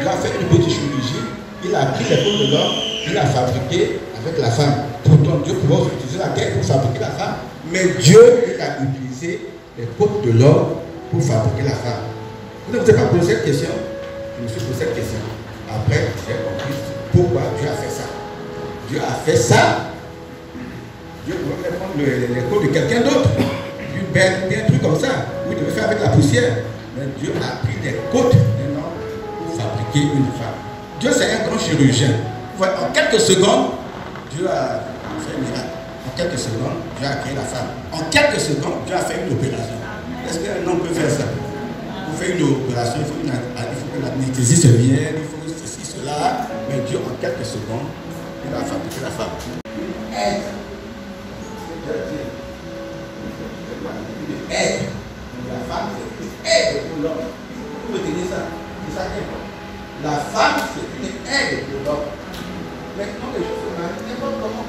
Il a fait une petite chirurgie, il a pris les côtes de l'homme, il a fabriqué avec la femme. Pourtant, Dieu pouvait utiliser la terre pour fabriquer la femme, mais Dieu a utilisé les côtes de l'homme pour fabriquer la femme. Vous ne vous êtes pas posé cette question? Je me suis posé cette question. Après, j'ai compris pourquoi Dieu a fait ça. Dieu a fait ça. Dieu pouvait prendre les côtes de quelqu'un d'autre, une belle, un truc comme ça, où il devait faire avec la poussière. Mais Dieu a pris les côtes d'un homme pour fabriquer une femme. Dieu, c'est un grand chirurgien. En quelques secondes, Dieu a fait un miracle. En quelques secondes, Dieu a créé la femme. En quelques secondes, Dieu a fait une opération. Est-ce qu'un homme peut faire ça? Pour faire une opération, il faut que l'anesthésie se vienne, il faut ceci, cela. Mais Dieu, en quelques secondes, il a fabriqué la femme. Aide. Aide. La femme, c'est une aide pour l'homme. Vous retenez ça? C'est ça qu'il faut. La femme, c'est une aide pour l'homme. Maintenant, les choses se marient n'importe comment.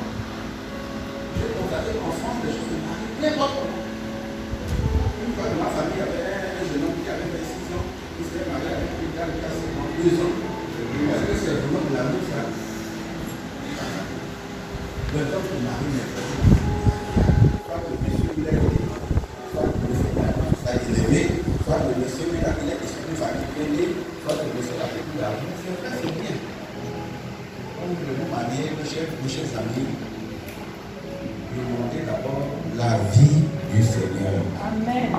J'ai constaté qu'en France, les choses se marient n'importe comment. Une fois dans ma famille, il y avait un jeune homme qui avait 26 ans, qui s'était marié avec une dame qui a 52 ans. Est-ce que c'est vraiment de l'amour, ça? Le temps se marie n'importe comment. Soit le monsieur il est élevé, soit le monsieur il est élevé, soit le monsieur il est une famille aînée, soit le monsieur il a fait tout l'argent. C'est bien. Quand nous voulons marier, mes chers amis, demandez d'abord la vie du Seigneur. Amen.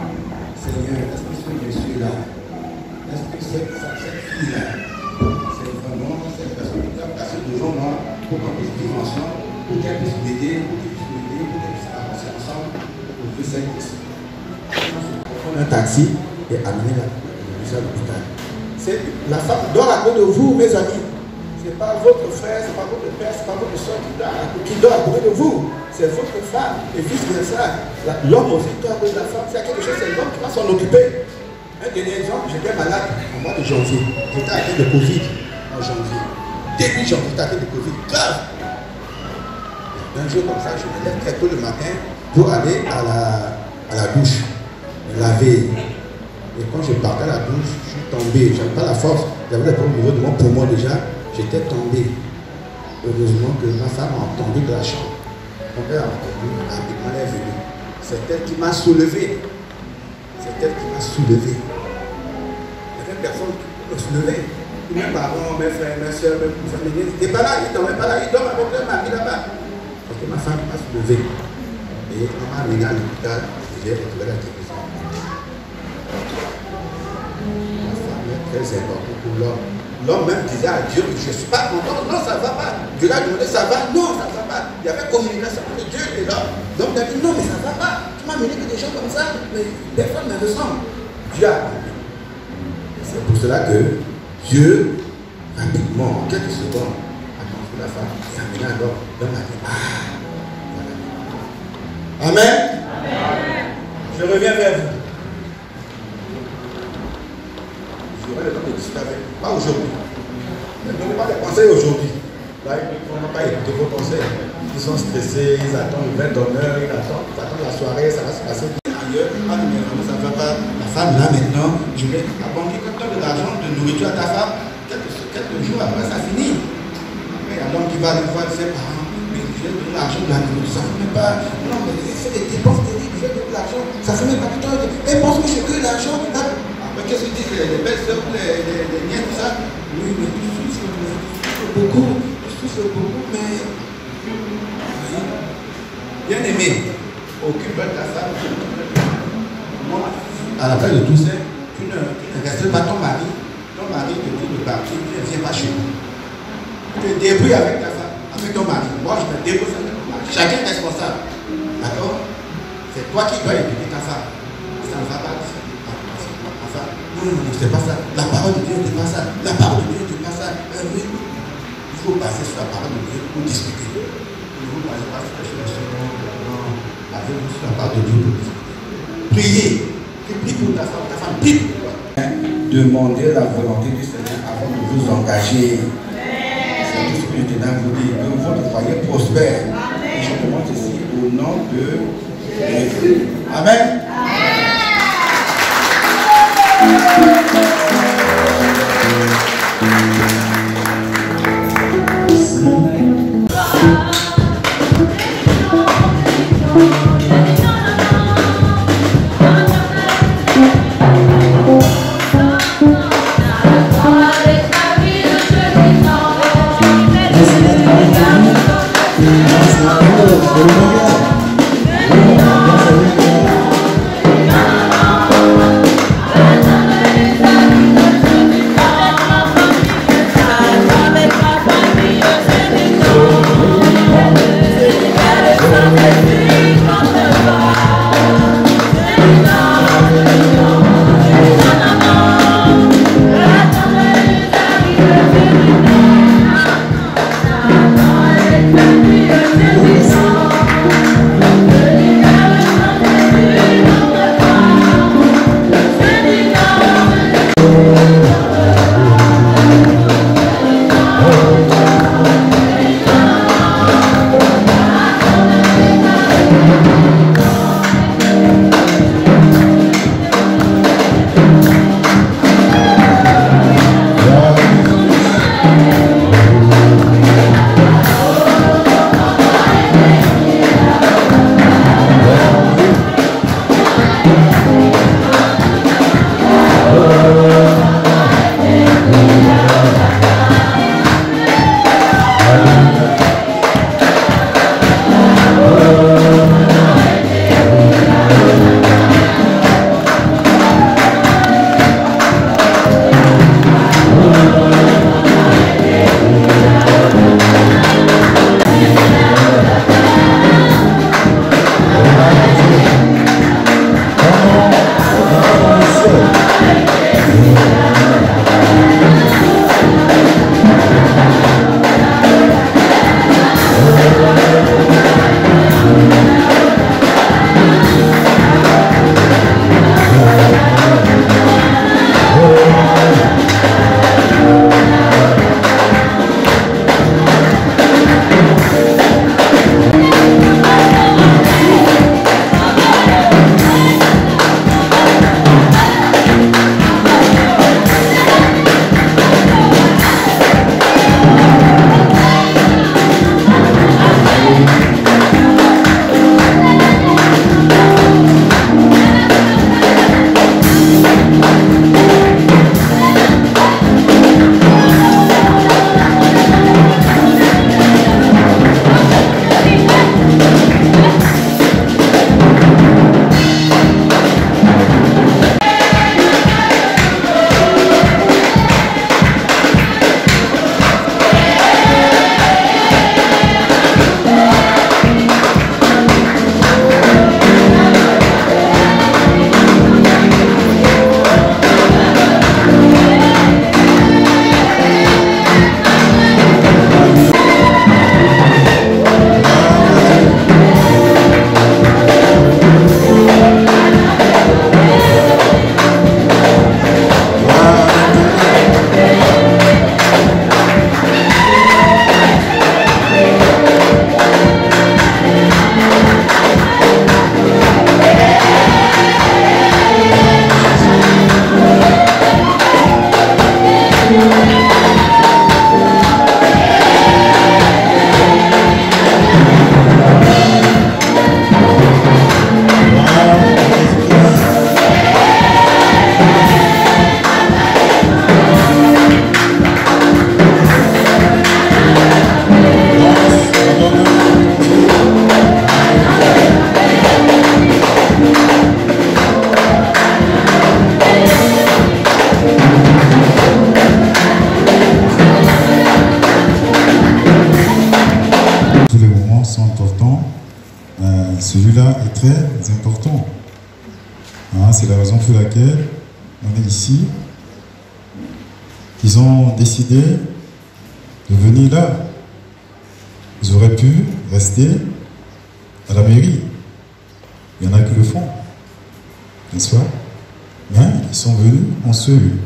Seigneur, est-ce que ce monsieur-là, est-ce que cette fille-là, c'est vraiment cette personne qui doit passer devant moi pour qu'on puisse vivre ensemble, pour qu'elle puisse m'aider, pour qu'elle puisse m'aider, pour qu'elle puisse avancer ensemble pour que cette question. Prendre un taxi et amener la à l'hôpital. La femme dort à côté de vous, mes amis. Ce n'est pas votre frère, ce n'est pas votre père, ce n'est pas votre soeur qui dort à côté de vous. C'est votre femme et vice-versa. L'homme aussi dort à côté de la femme. C'est quelque chose, c'est l'homme qui va s'en occuper. Un dernier exemple, j'étais malade au mois de janvier. J'étais atteint de Covid en janvier. Début janvier, j'étais atteint de Covid. Grave. Un jour comme ça, je me lève très tôt le matin pour aller à la douche, me laver. Et quand je partais à la douche, je suis tombé. Je n'avais pas la force. J'avais le niveau de mon poumon déjà. J'étais tombé. Heureusement que ma femme a entendu de la chambre. Mon père a entendu. Rapidement, elle est venue. C'est elle qui m'a soulevé. C'est elle qui m'a soulevé. Il y avait personne qui me soulevait. Mes parents, mes frères, mes soeurs, mes cousins, ils n'étaient pas là. Ils ne dormaient pas là. Ils dorment avec leur mari là-bas. Parce que ma femme m'a soulevé. Et on m'a amené à l'hôpital. J'ai retrouvé la guérison. Très important pour l'homme. L'homme même disait à Dieu, je ne suis pas content, non, ça ne va pas. Dieu l'a demandé, ça va, non, ça ne va pas. Il y avait communication entre Dieu et l'homme. L'homme a dit, non, mais ça ne va pas. Tu m'as mené que des gens comme ça, mais personne ne ressemble. Dieu a compris. C'est pour cela que Dieu rapidement, en quelques secondes, a transformé la femme et amené alors l'homme a dit, voilà. Amen. Je reviens vers vous. J'aurai le temps de discuter avec vous. Pas aujourd'hui. Ne donnez pas des conseils aujourd'hui. Là, ils ne vont pas écouter vos conseils. Ils sont stressés, ils attendent le 20 d'honneur, ils attendent la soirée, ça va se passer ailleurs. Ah, mais non, ça ne va pas. La femme, là, maintenant, je vais abonder quand tu as de l'argent, de nourriture à ta femme. Quelques jours après, ça finit. Après, il y a l'homme qui va aller voir ses parents. Mais je vais donner l'argent de la nourriture, ça ne fait même pas. Non, mais c'est des dépenses terribles, je vais donner l'argent. Ça ne fait même pas tout le temps. Et pense que c'est que l'argent. Après, qu'est-ce que disent les belles soeurs, les nièces, tout ça? Oui, mais tu souffres beaucoup. Mais bien aimé, occupe ta femme. Moi, à la fin de tout ça, tu ne restes pas ton mari. Ton mari te dit de partir, tu ne viens pas chez nous. Tu te débrouilles avec ta femme, avec ton mari. Moi, je me débrouille avec ton mari. Chacun est responsable. D'accord? C'est toi qui dois éduquer ta femme. Ça ne va pas. Enfin, non, c'est pas ça. La parole de Dieu n'est pas ça. La parole de Dieu n'est pas ça. Il faut passer sur la parole de Dieu pour discuter. Il ne faut pas sur quelque chose. Non, avec vous sur la parole de Dieu pour discuter. Priez. Prie pour ta femme, prie pour toi. Demandez la volonté du Seigneur avant de vous engager. C'est tout ce que je tenais à vous dire. Que votre foyer prospère. Et je demande ici au nom de Jésus. Amen. celui-là est très important. Hein, c'est la raison pour laquelle on est ici. Ils ont décidé de venir là. Ils auraient pu rester à la mairie. Il y en a qui le font, n'est-ce pas? Mais ils sont venus en ce lieu.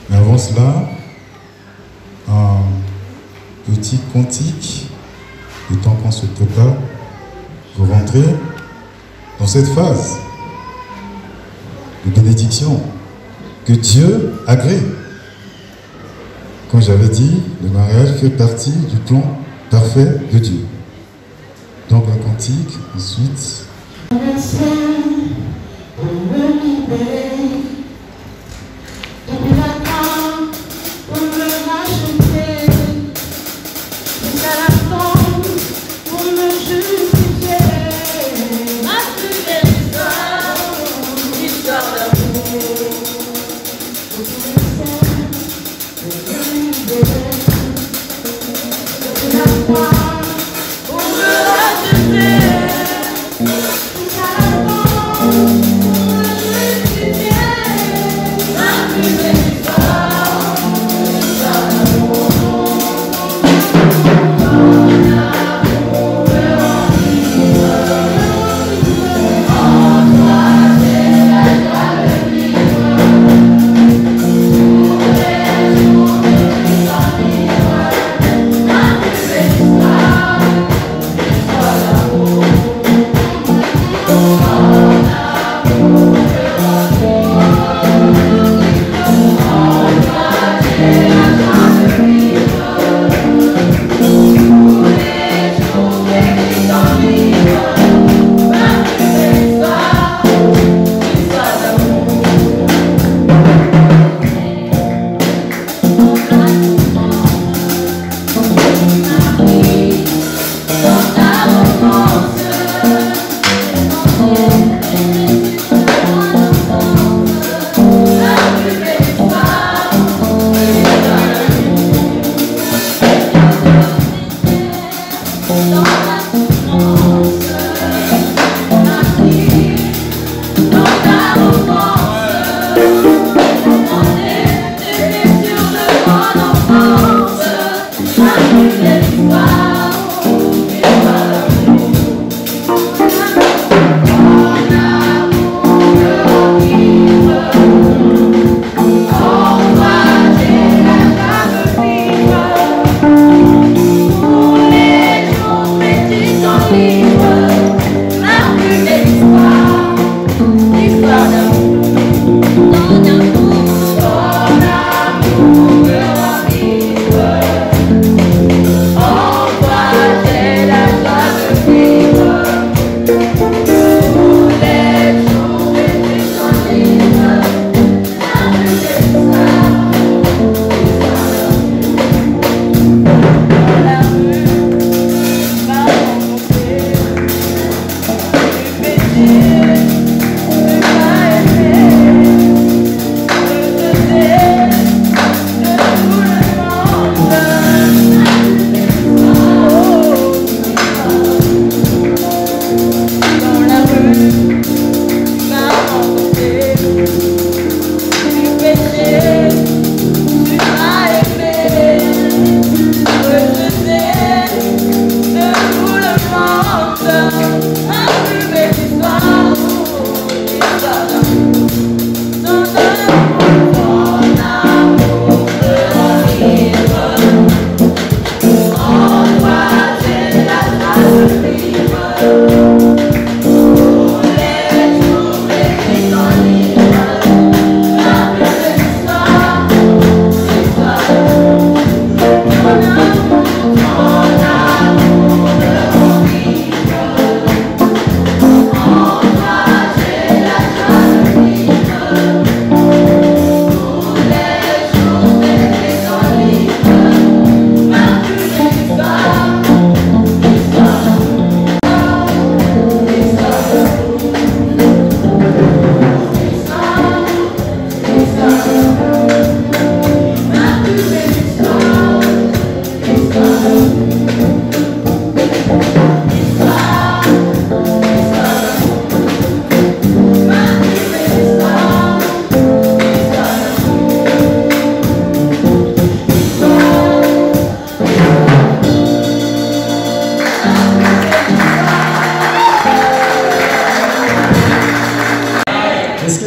Mais avant cela, un petit cantique, le temps qu'on se prépare pour rentrer dans cette phase de bénédiction que Dieu agrée. Comme j'avais dit, le mariage fait partie du plan parfait de Dieu. Donc un cantique, ensuite. Thank you.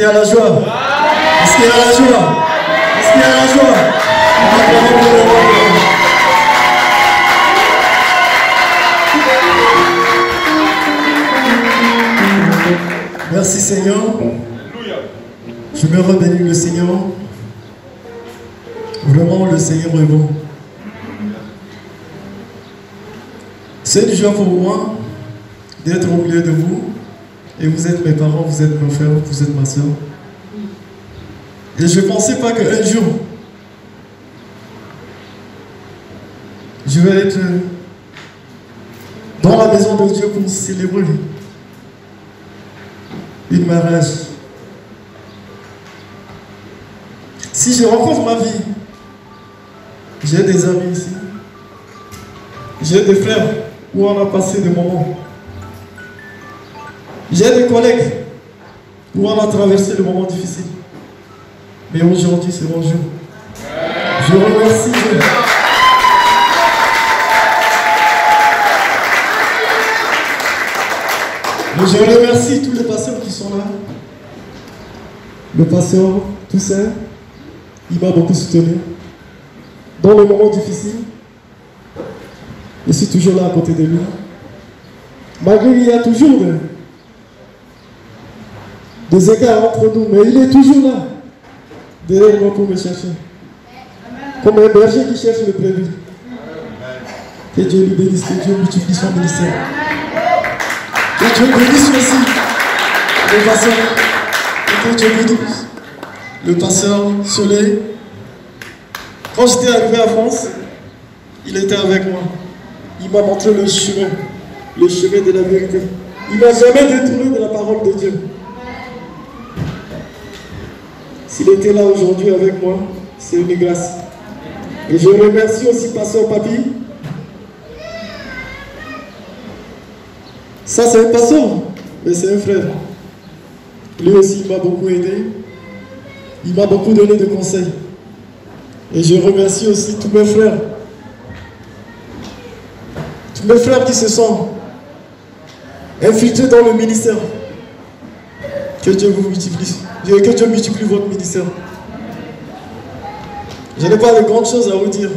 y a la joie? Est-ce qu'il y a la joie? Est-ce qu'il y a la joie? Merci Seigneur. Je me rebénis le Seigneur. Vraiment, le Seigneur est bon. C'est une joie pour moi d'être au milieu de vous. Et vous êtes mes parents, vous êtes mes frères, vous êtes ma soeur. Et je ne pensais pas qu'un jour, je vais être dans la maison de Dieu pour célébrer une mariage. Si je rencontre ma vie, j'ai des amis ici, j'ai des frères où on a passé des moments, j'ai des collègues où on a traversé des moments difficiles. Mais aujourd'hui, c'est mon jour. Je remercie Dieu. Et je remercie tous les pasteurs qui sont là. Le pasteur Toussaint, il m'a beaucoup soutenu. Dans les moments difficiles, je suis toujours là à côté de lui. Malgré qu'il y a toujours des écarts entre nous, mais il est toujours là, derrière moi pour me chercher. Comme un berger qui cherche le brebis. Que Dieu lui bénisse, que Dieu multiplie son ministère. Que Dieu bénisse aussi le pasteur. Que Dieu bénisse le pasteur Soleil. Quand j'étais arrivé à France, il était avec moi. Il m'a montré le chemin de la vérité. Il n'a jamais détourné de la parole de Dieu. S'il était là aujourd'hui avec moi, c'est une grâce. Et je remercie aussi pasteur Papi. Ça c'est un pasteur, mais c'est un frère. Lui aussi il m'a beaucoup aidé. Il m'a beaucoup donné de conseils. Et je remercie aussi tous mes frères. Tous mes frères qui se sont infiltrés dans le ministère. Que Dieu vous multiplie. Que Dieu multiplie votre ministère. Je n'ai pas de grandes choses à vous dire.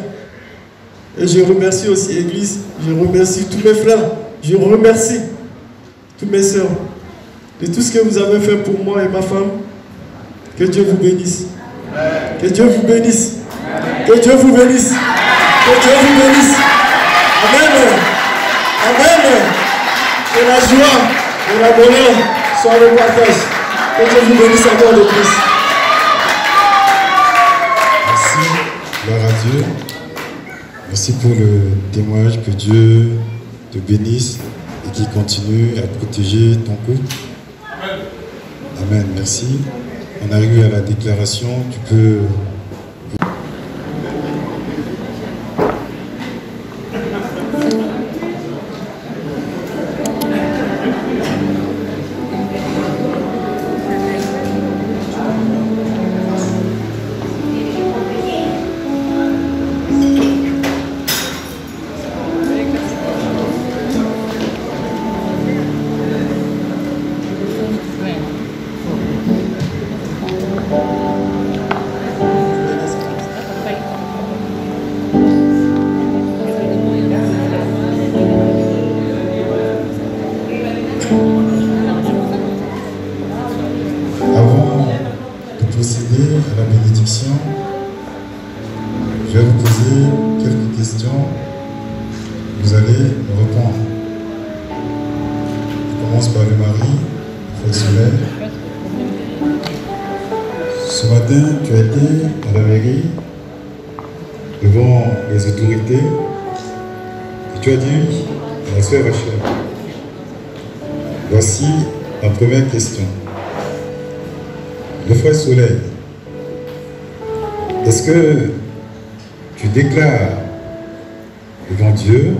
Et je remercie aussi l'Église. Je remercie tous mes frères. Je remercie tous mes sœurs de tout ce que vous avez fait pour moi et ma femme. Que Dieu vous bénisse. Que Dieu vous bénisse. Que Dieu vous bénisse. Que Dieu vous bénisse. Amen. Amen. Que la joie et la bonheur soient le partage. Que Dieu vous bénisse encore de plus. Merci, gloire à Dieu. Merci pour le témoignage. Que Dieu te bénisse et qu'il continue à protéger ton couple. Amen. Merci. On arrive à la déclaration. Tu peux... Je vais vous poser quelques questions. Vous allez me répondre. Je commence par le mari, Frère Soleil. Ce matin, tu as été à la mairie devant les autorités et tu as dit à la sœur Rachel, voici ma première question. Le Frère Soleil, est-ce que tu déclares devant Dieu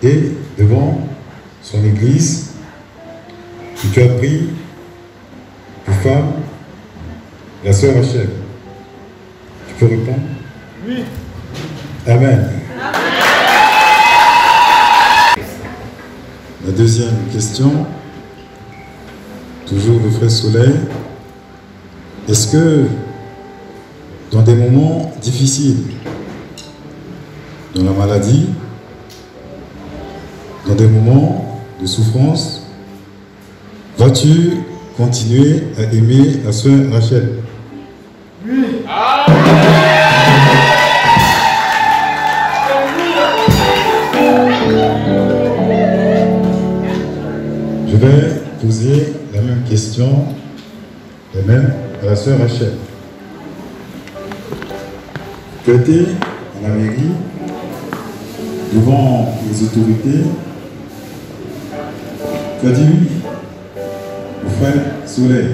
et devant son Église que tu as pris pour femme la sœur Rachel? Tu peux répondre? Oui. Amen. La deuxième question, toujours le Frère Soleil. Est-ce que dans des moments difficiles, dans la maladie, dans des moments de souffrance, vas-tu continuer à aimer la sœur Rachel? Oui. Je vais poser la même question, la même à la sœur Rachel. Tu as été à la mairie, devant les autorités, tu as dit oui au frère Soleil.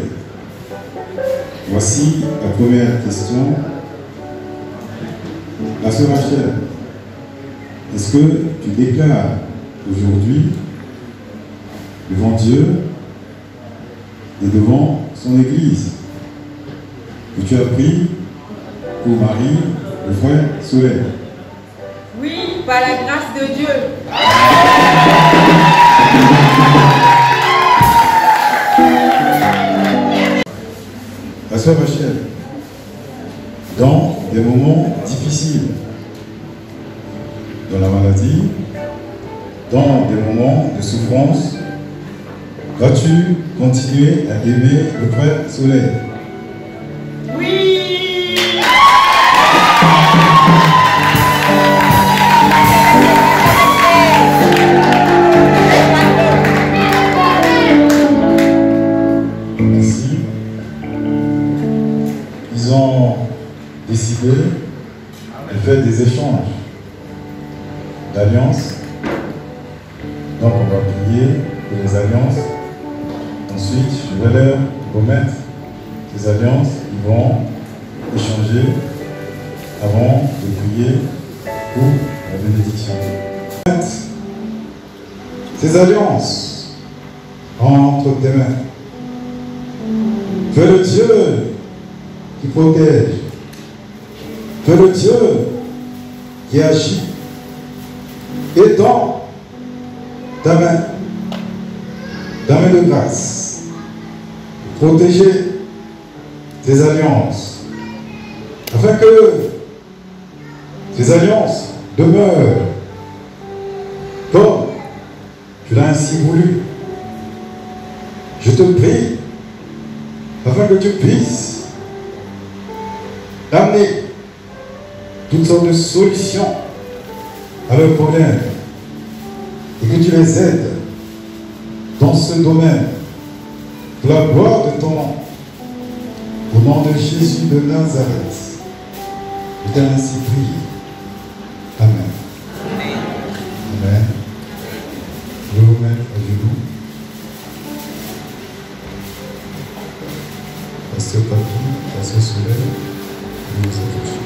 Voici la première question. La sœur Rachel, est-ce que tu déclares aujourd'hui devant Dieu et devant son Église que tu as pris pour Marie, le frère Soleil? Oui, par la grâce de Dieu. La sœur Rachel, dans des moments difficiles, dans la maladie, dans des moments de souffrance, vas-tu continuer à aimer le frère Soleil? Oui. Merci. Ils ont décidé de faire des échanges d'alliances. Donc on va prier pour les alliances. Ensuite, je vais leur remettre ces alliances. Ils vont échanger avant de prier pour la bénédiction. Ces alliances entre tes mains. Fais le Dieu qui protège. Fais le Dieu qui agit. Et dans ta main de grâce, protéger tes alliances, afin que ces alliances demeurent comme tu l'as ainsi voulu. Je te prie, afin que tu puisses amener toutes sortes de solutions à leurs problèmes et que tu les aides dans ce domaine, pour la gloire de ton nom, au nom de Jésus de Nazareth. Je t'ai ainsi prié. Amen. Amen. Je vais vous mettre à genoux. Pasteur Papi, Pasteur Soleil, nous vous approchons.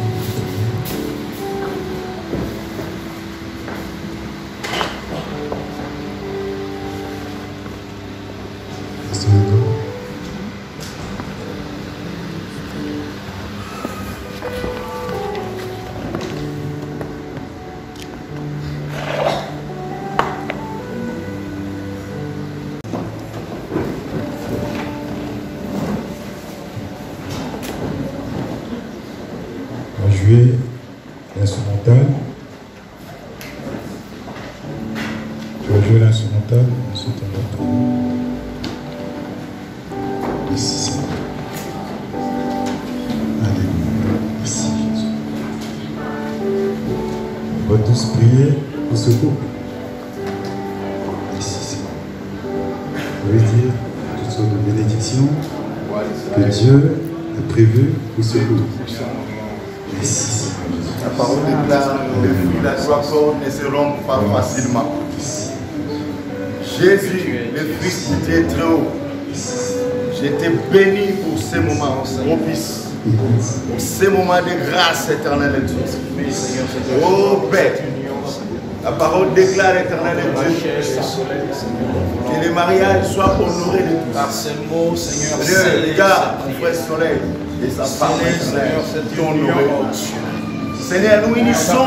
On va jouer l'instrumental. Tu vas jouer l'instrumental, ensuite on va prier. Merci Seigneur. Alléluia. Merci Jésus. On va tous prier pour ce couple. Merci Seigneur. On va dire toutes sortes de bénédictions que Dieu a prévues pour ce couple. Merci Seigneur. La parole déclare les fruits de la joie ne se rompent pas facilement. Jésus, le Fils du Dieu très haut, je t'ai béni pour ce moment, mon Fils, pour ce moment de grâce éternelle de Dieu. Oh Père, la parole déclare éternelle de Dieu que le mariage soit honoré de tous. Par ces mots, Seigneur, regarde mon frère Soleil et sa femme éternelle, ton honoré. Seigneur, nous unissons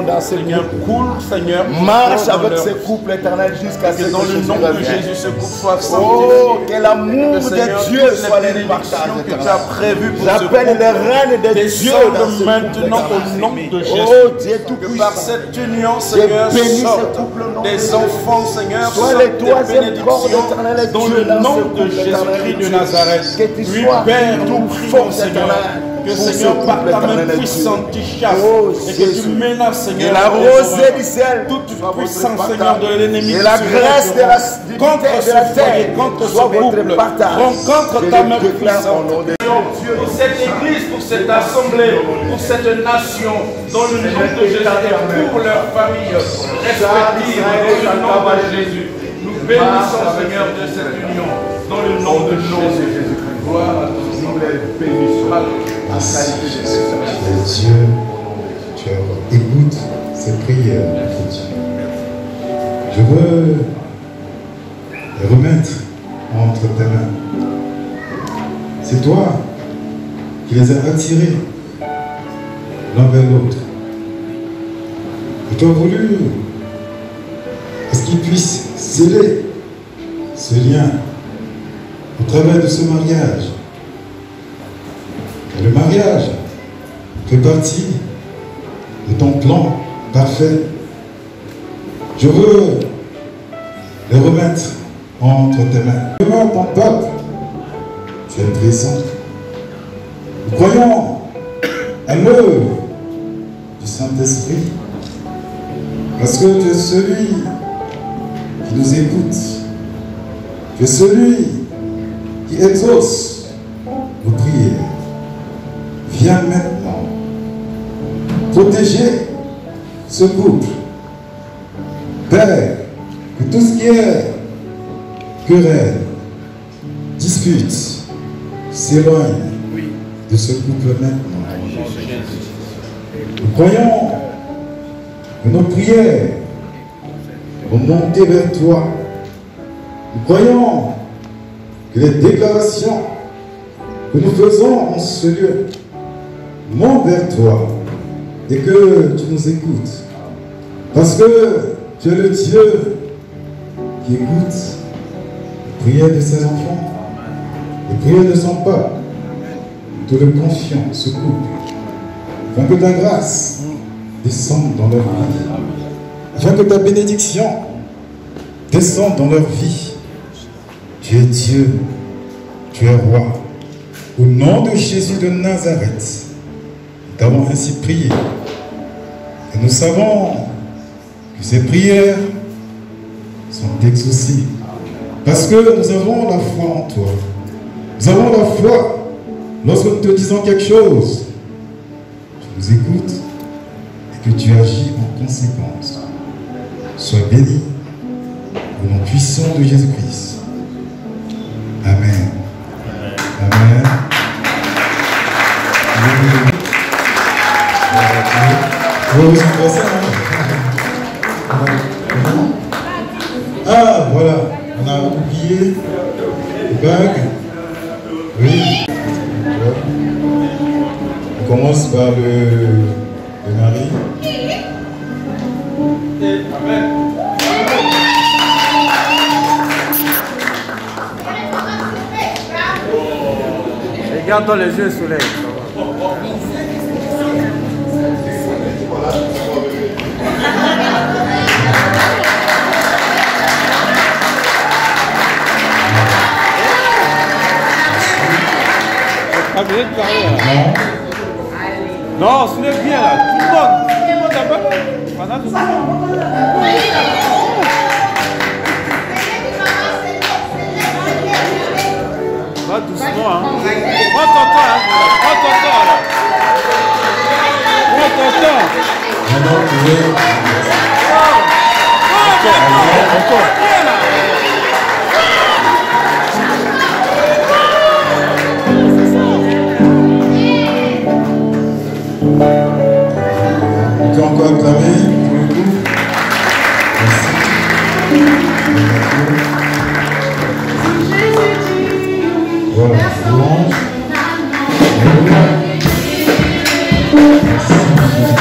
dans ce Seigneur, coule, Seigneur. marche avec ces couples éternels jusqu'à ce que dans le nom de Jésus, ce couple soit oh, que l'amour de Dieu soit les partages que tu as prévu pour j'appelle les reines de Dieu dans ce maintenant au nom de Jésus. Oh, Dieu tout que par cette union, Seigneur, sortent des enfants, Seigneur, sois sortent le des troisième corps bénédictions éternel dans le nom de Jésus-Christ de Nazareth. Que tu Oui, sois Père, nous tout prions, force Seigneur, éternelle. que Seigneur, par ta main puissante, tu chasses et que tu menaces, Seigneur, et la rosée du ciel, toute puissance, Seigneur, de l'ennemi, et la grâce de la contre ce foyer, contre ce couple, rencontre ta main puissante. Pour cette église, pour cette assemblée, pour cette nation, dans le nom de Jésus et pour leur famille respective, dans le nom de Jésus. Nous bénissons, Seigneur, de cette union, dans le nom de Jésus. Gloire à toi. Dieu, tu écoute ces prières. Je veux les remettre entre tes mains. C'est toi qui les as attirés l'un vers l'autre. Et tu as voulu à ce qu'ils puissent sceller ce lien au travers de ce mariage. Et le mariage fait partie de ton plan parfait. Je veux les remettre entre tes mains. Demain, ton peuple, tu es présent. Nous croyons à l'œuvre du Saint-Esprit. Parce que tu es celui qui nous écoute. Tu es celui qui exauce nos prières. Viens maintenant protéger ce couple. Père, que tout ce qui est querelle, dispute, s'éloigne de ce couple maintenant. Nous croyons que nos prières vont monter vers toi. Nous croyons que les déclarations que nous faisons en ce lieu montent vers toi et que tu nous écoutes. Parce que tu es le Dieu qui écoute les prières de ses enfants, les prières de son peuple. Nous te le confions, ce couple, afin que ta grâce descende dans leur vie, afin que ta bénédiction descende dans leur vie. Tu es Dieu, tu es roi. Au nom de Jésus de Nazareth, nous t'avons ainsi prié. Et nous savons que ces prières sont exaucées. Parce que nous avons la foi en toi. Nous avons la foi lorsque nous te disons quelque chose. Tu nous écoutes et que tu agis en conséquence. Sois béni au nom puissant de Jésus-Christ. Amen. Amen. Ah, voilà. On a oublié le bague. Oui. On commence par le mari. Amen. Regarde-toi les yeux soleil. Pas besoin de parler là. Non, soulève bien là. Tout le monde a pas mal. Voilà, tout le monde. Va doucement, hein. Prends ton temps, hein. Prends ton temps, là. Prends ton temps. Encore. On peut encore acclamer pour le coup. Merci. Voilà, louange. Merci.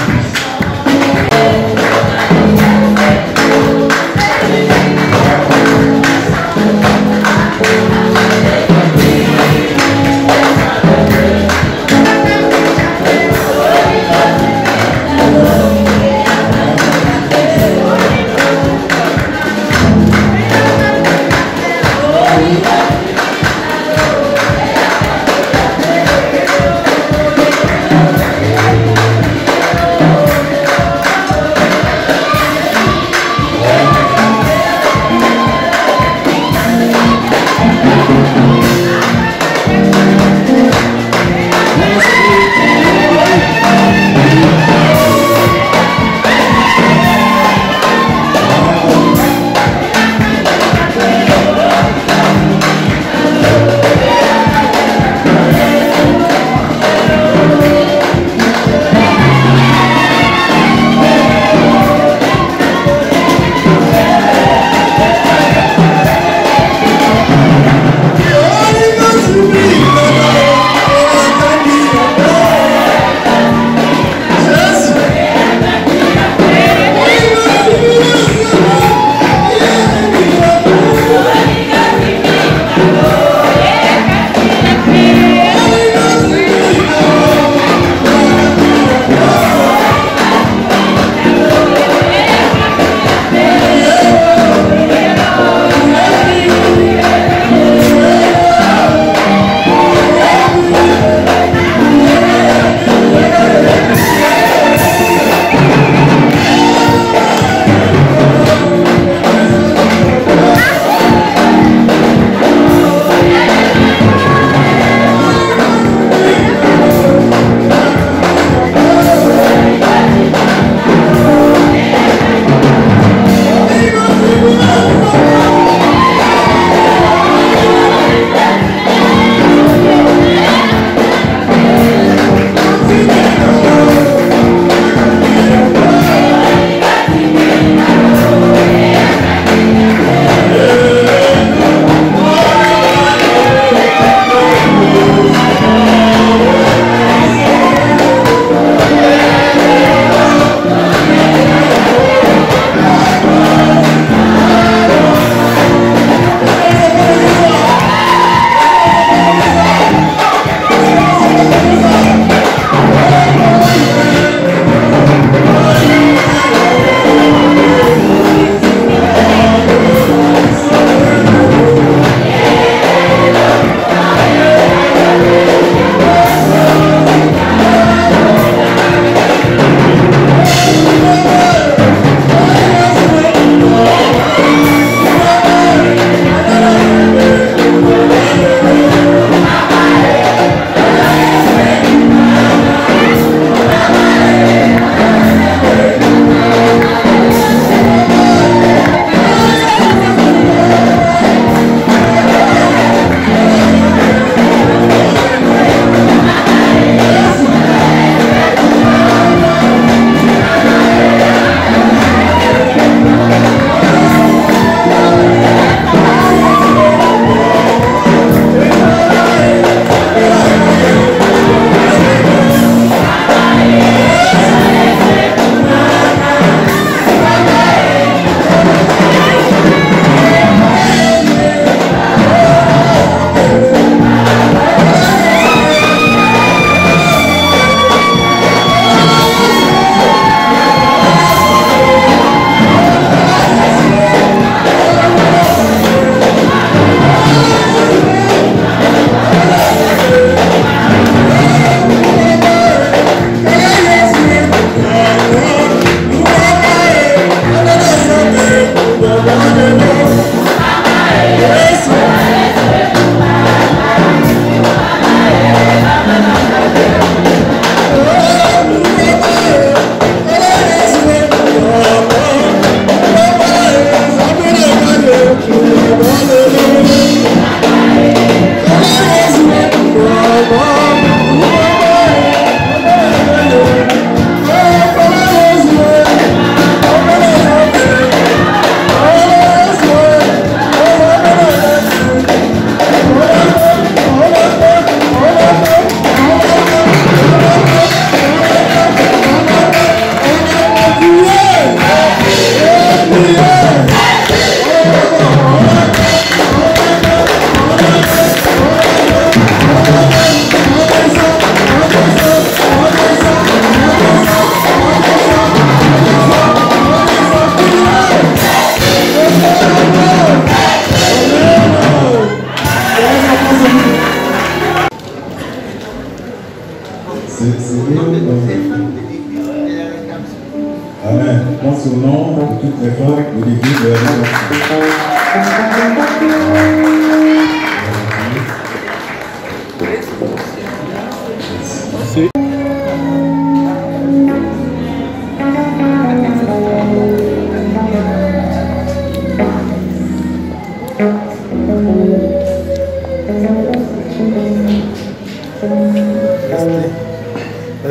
Amen. Pense au nom de toutes les femmes de l'église de la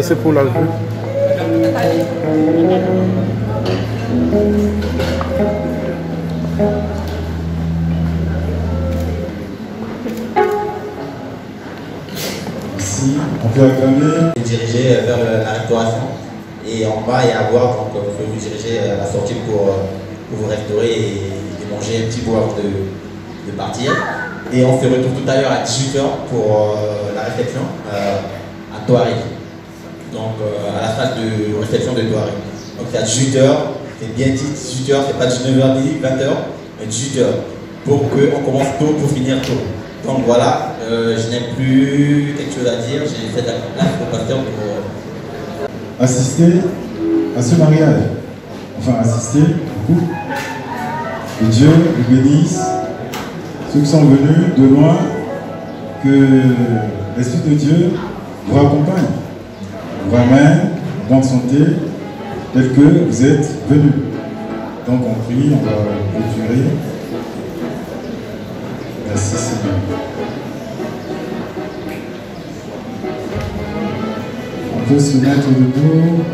C'est pour la vue. Ici, on peut acclamer. Diriger vers la restauration. Et en bas, il y a à boire, donc vous pouvez vous diriger à la sortie pour vous restaurer et manger un petit bout avant de partir. Et on se retrouve tout à l'heure à 18h pour la réception à Touareg. Donc à la salle de réception de Touareg. Donc c'est à 18h, c'est bien dit 18h, c'est pas 19h, 20h, mais 18h. Pour qu'on commence tôt pour finir tôt. Donc voilà, je n'ai plus quelque chose à dire, j'ai fait la place au pasteur pour... Assister à ce mariage, enfin assister au couple. Que Dieu vous bénisse, ceux qui sont venus de loin, que l'Esprit de Dieu vous accompagne, vous ramène en bonne santé, tel que vous êtes venus. Donc on prie, on va clôturer. Merci Seigneur. On peut se mettre debout.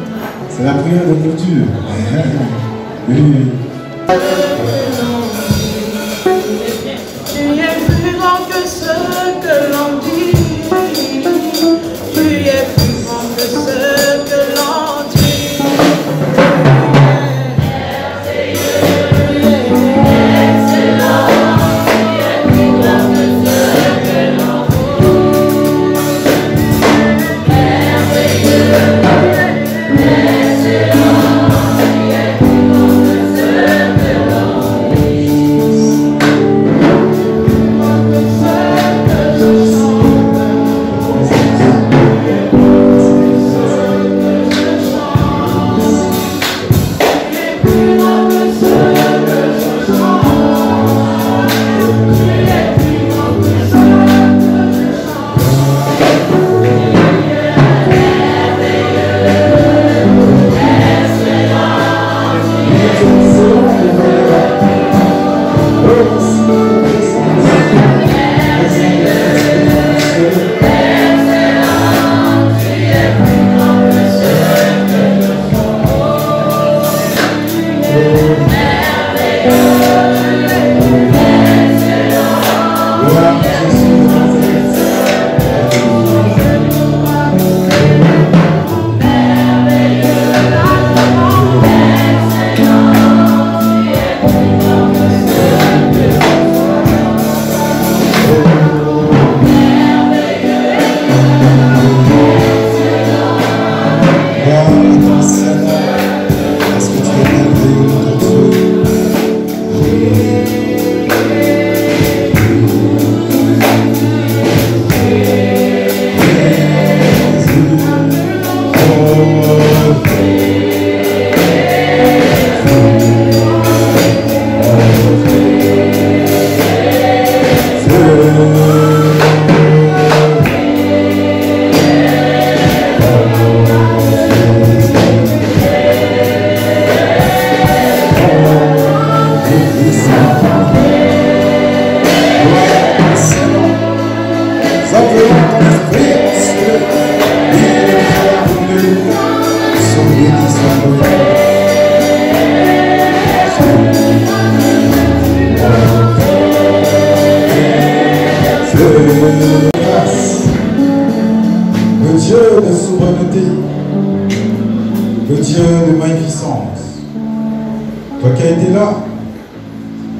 C'est la prière de clôture. Oui. Tu es plus grand que ce que l'on dit. Tu es plus grand que ce que l'on dit. Excellent. Tu es plus grand que ce que l'on dit. Merveilleux. Excellent. Tu es plus grand que ce que l'on dit.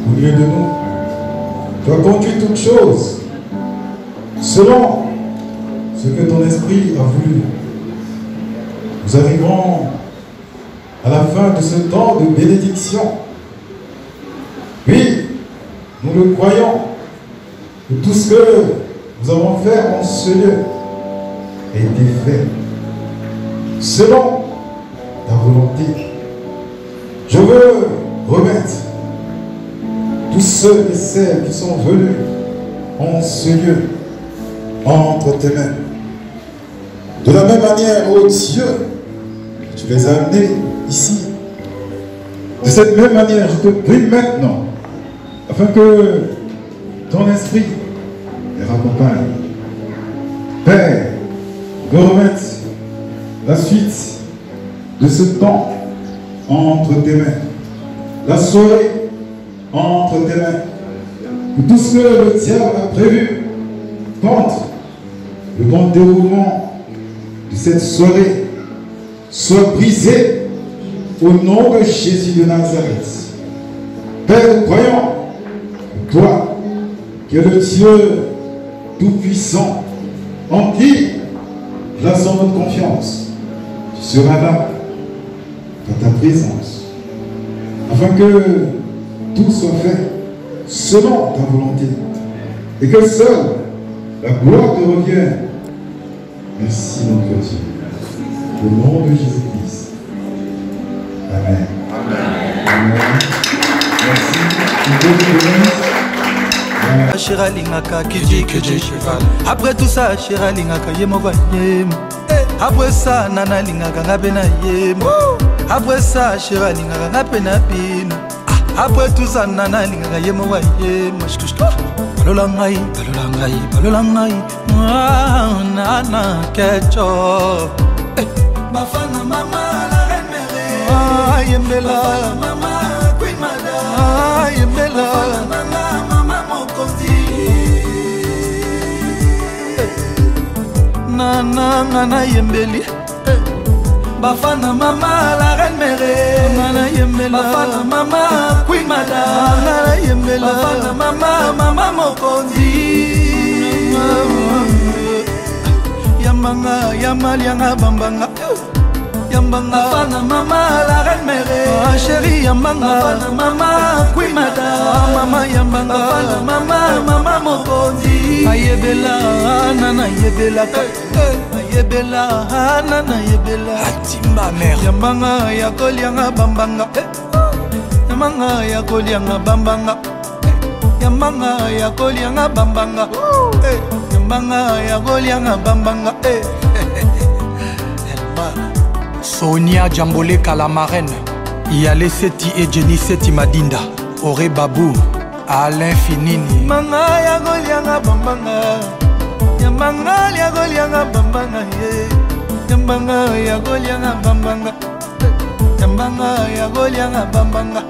au milieu de nous. Tu as conduit toutes choses selon ce que ton esprit a voulu. Nous arrivons à la fin de ce temps de bénédiction. Oui, nous le croyons, que tout ce que nous avons fait en ce lieu a été fait selon ta volonté. Je veux remettre tous ceux et celles qui sont venus en ce lieu entre tes mains. De la même manière, ô Dieu, tu les as amenés ici. De cette même manière, je te prie maintenant, afin que ton esprit les raccompagne. Père, je veux remettre la suite de ce temps entre tes mains. La soirée entre tes mains. Que tout ce que le diable a prévu contre le bon déroulement de cette soirée soit brisé au nom de Jésus de Nazareth. Père, nous croyons que toi, qui es le Dieu tout-puissant, en qui plaçons notre confiance, tu seras là dans ta présence, afin que tout soit fait selon ta volonté, et que seule la gloire te revienne. Merci notre Dieu. Au nom de Jésus-Christ. Amen. Amen. Merci. Chéra lingaka qui dit que j'ai cheval. Après tout ça, Chéra lingaka yemo va yemo. Après ça, nana lingaka ngapena yemo. Après ça, Chéra lingaka ngapena pina. Après tout ça, nana lingaka yemo va yemo. Balola ngai, balola ngai, balola ngai. Nana kecho. Bafana mama la reine mère. Yembela. Bafana mama queen madame. Yembela. Mama mokondi. Nana nana yembeli. Bafana mama la reine mère. Nana yembela. Bafana mama queen madame. Nana yembela. Bafana mama mokondi. Yamanga yamalianga bambanga. Yambanga fana mama la reine mère. Chérie yambanga fana mama queen madame. Mama yambanga fana mama mokondi. Ayebela nana yebela. Ayebela nana yebela. Atimba mère. Yambanga yakolianga bambanga. Yambanga yakolianga bambanga. Yambanga yakolianga bambanga. Yambanga yakolianga bambanga. Sonia Djambole Kalamarène, Yale Seti et Jenny Seti Madinda, Ore Babou, Alain Finini. Manga ya golianga bambanga, Yambanga ya golianga bambanga, Yambanga ya golianga bambanga, Yambanga ya golianga bambanga,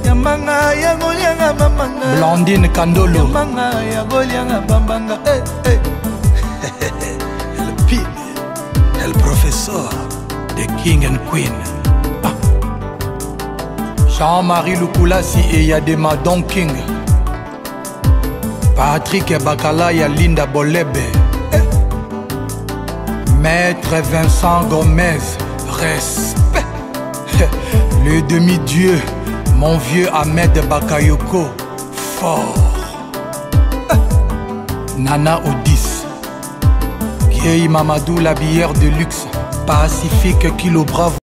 Yambanga ya golianga bambanga. Blandine Kandolo, Yambanga ya golianga bambanga, El Pibe, El Professeur. The King and Queen. Jean-Marie Lukulasi et Yadema Don King. Patrick Bakala et Linda Bolebe. Maître Vincent Gomez. Respect. Le demi-dieu, mon vieux Ahmed Bakayoko. Fort. Nana Odis. Gay Mamadou, la bière de luxe. Pacifique Kilo Bravo.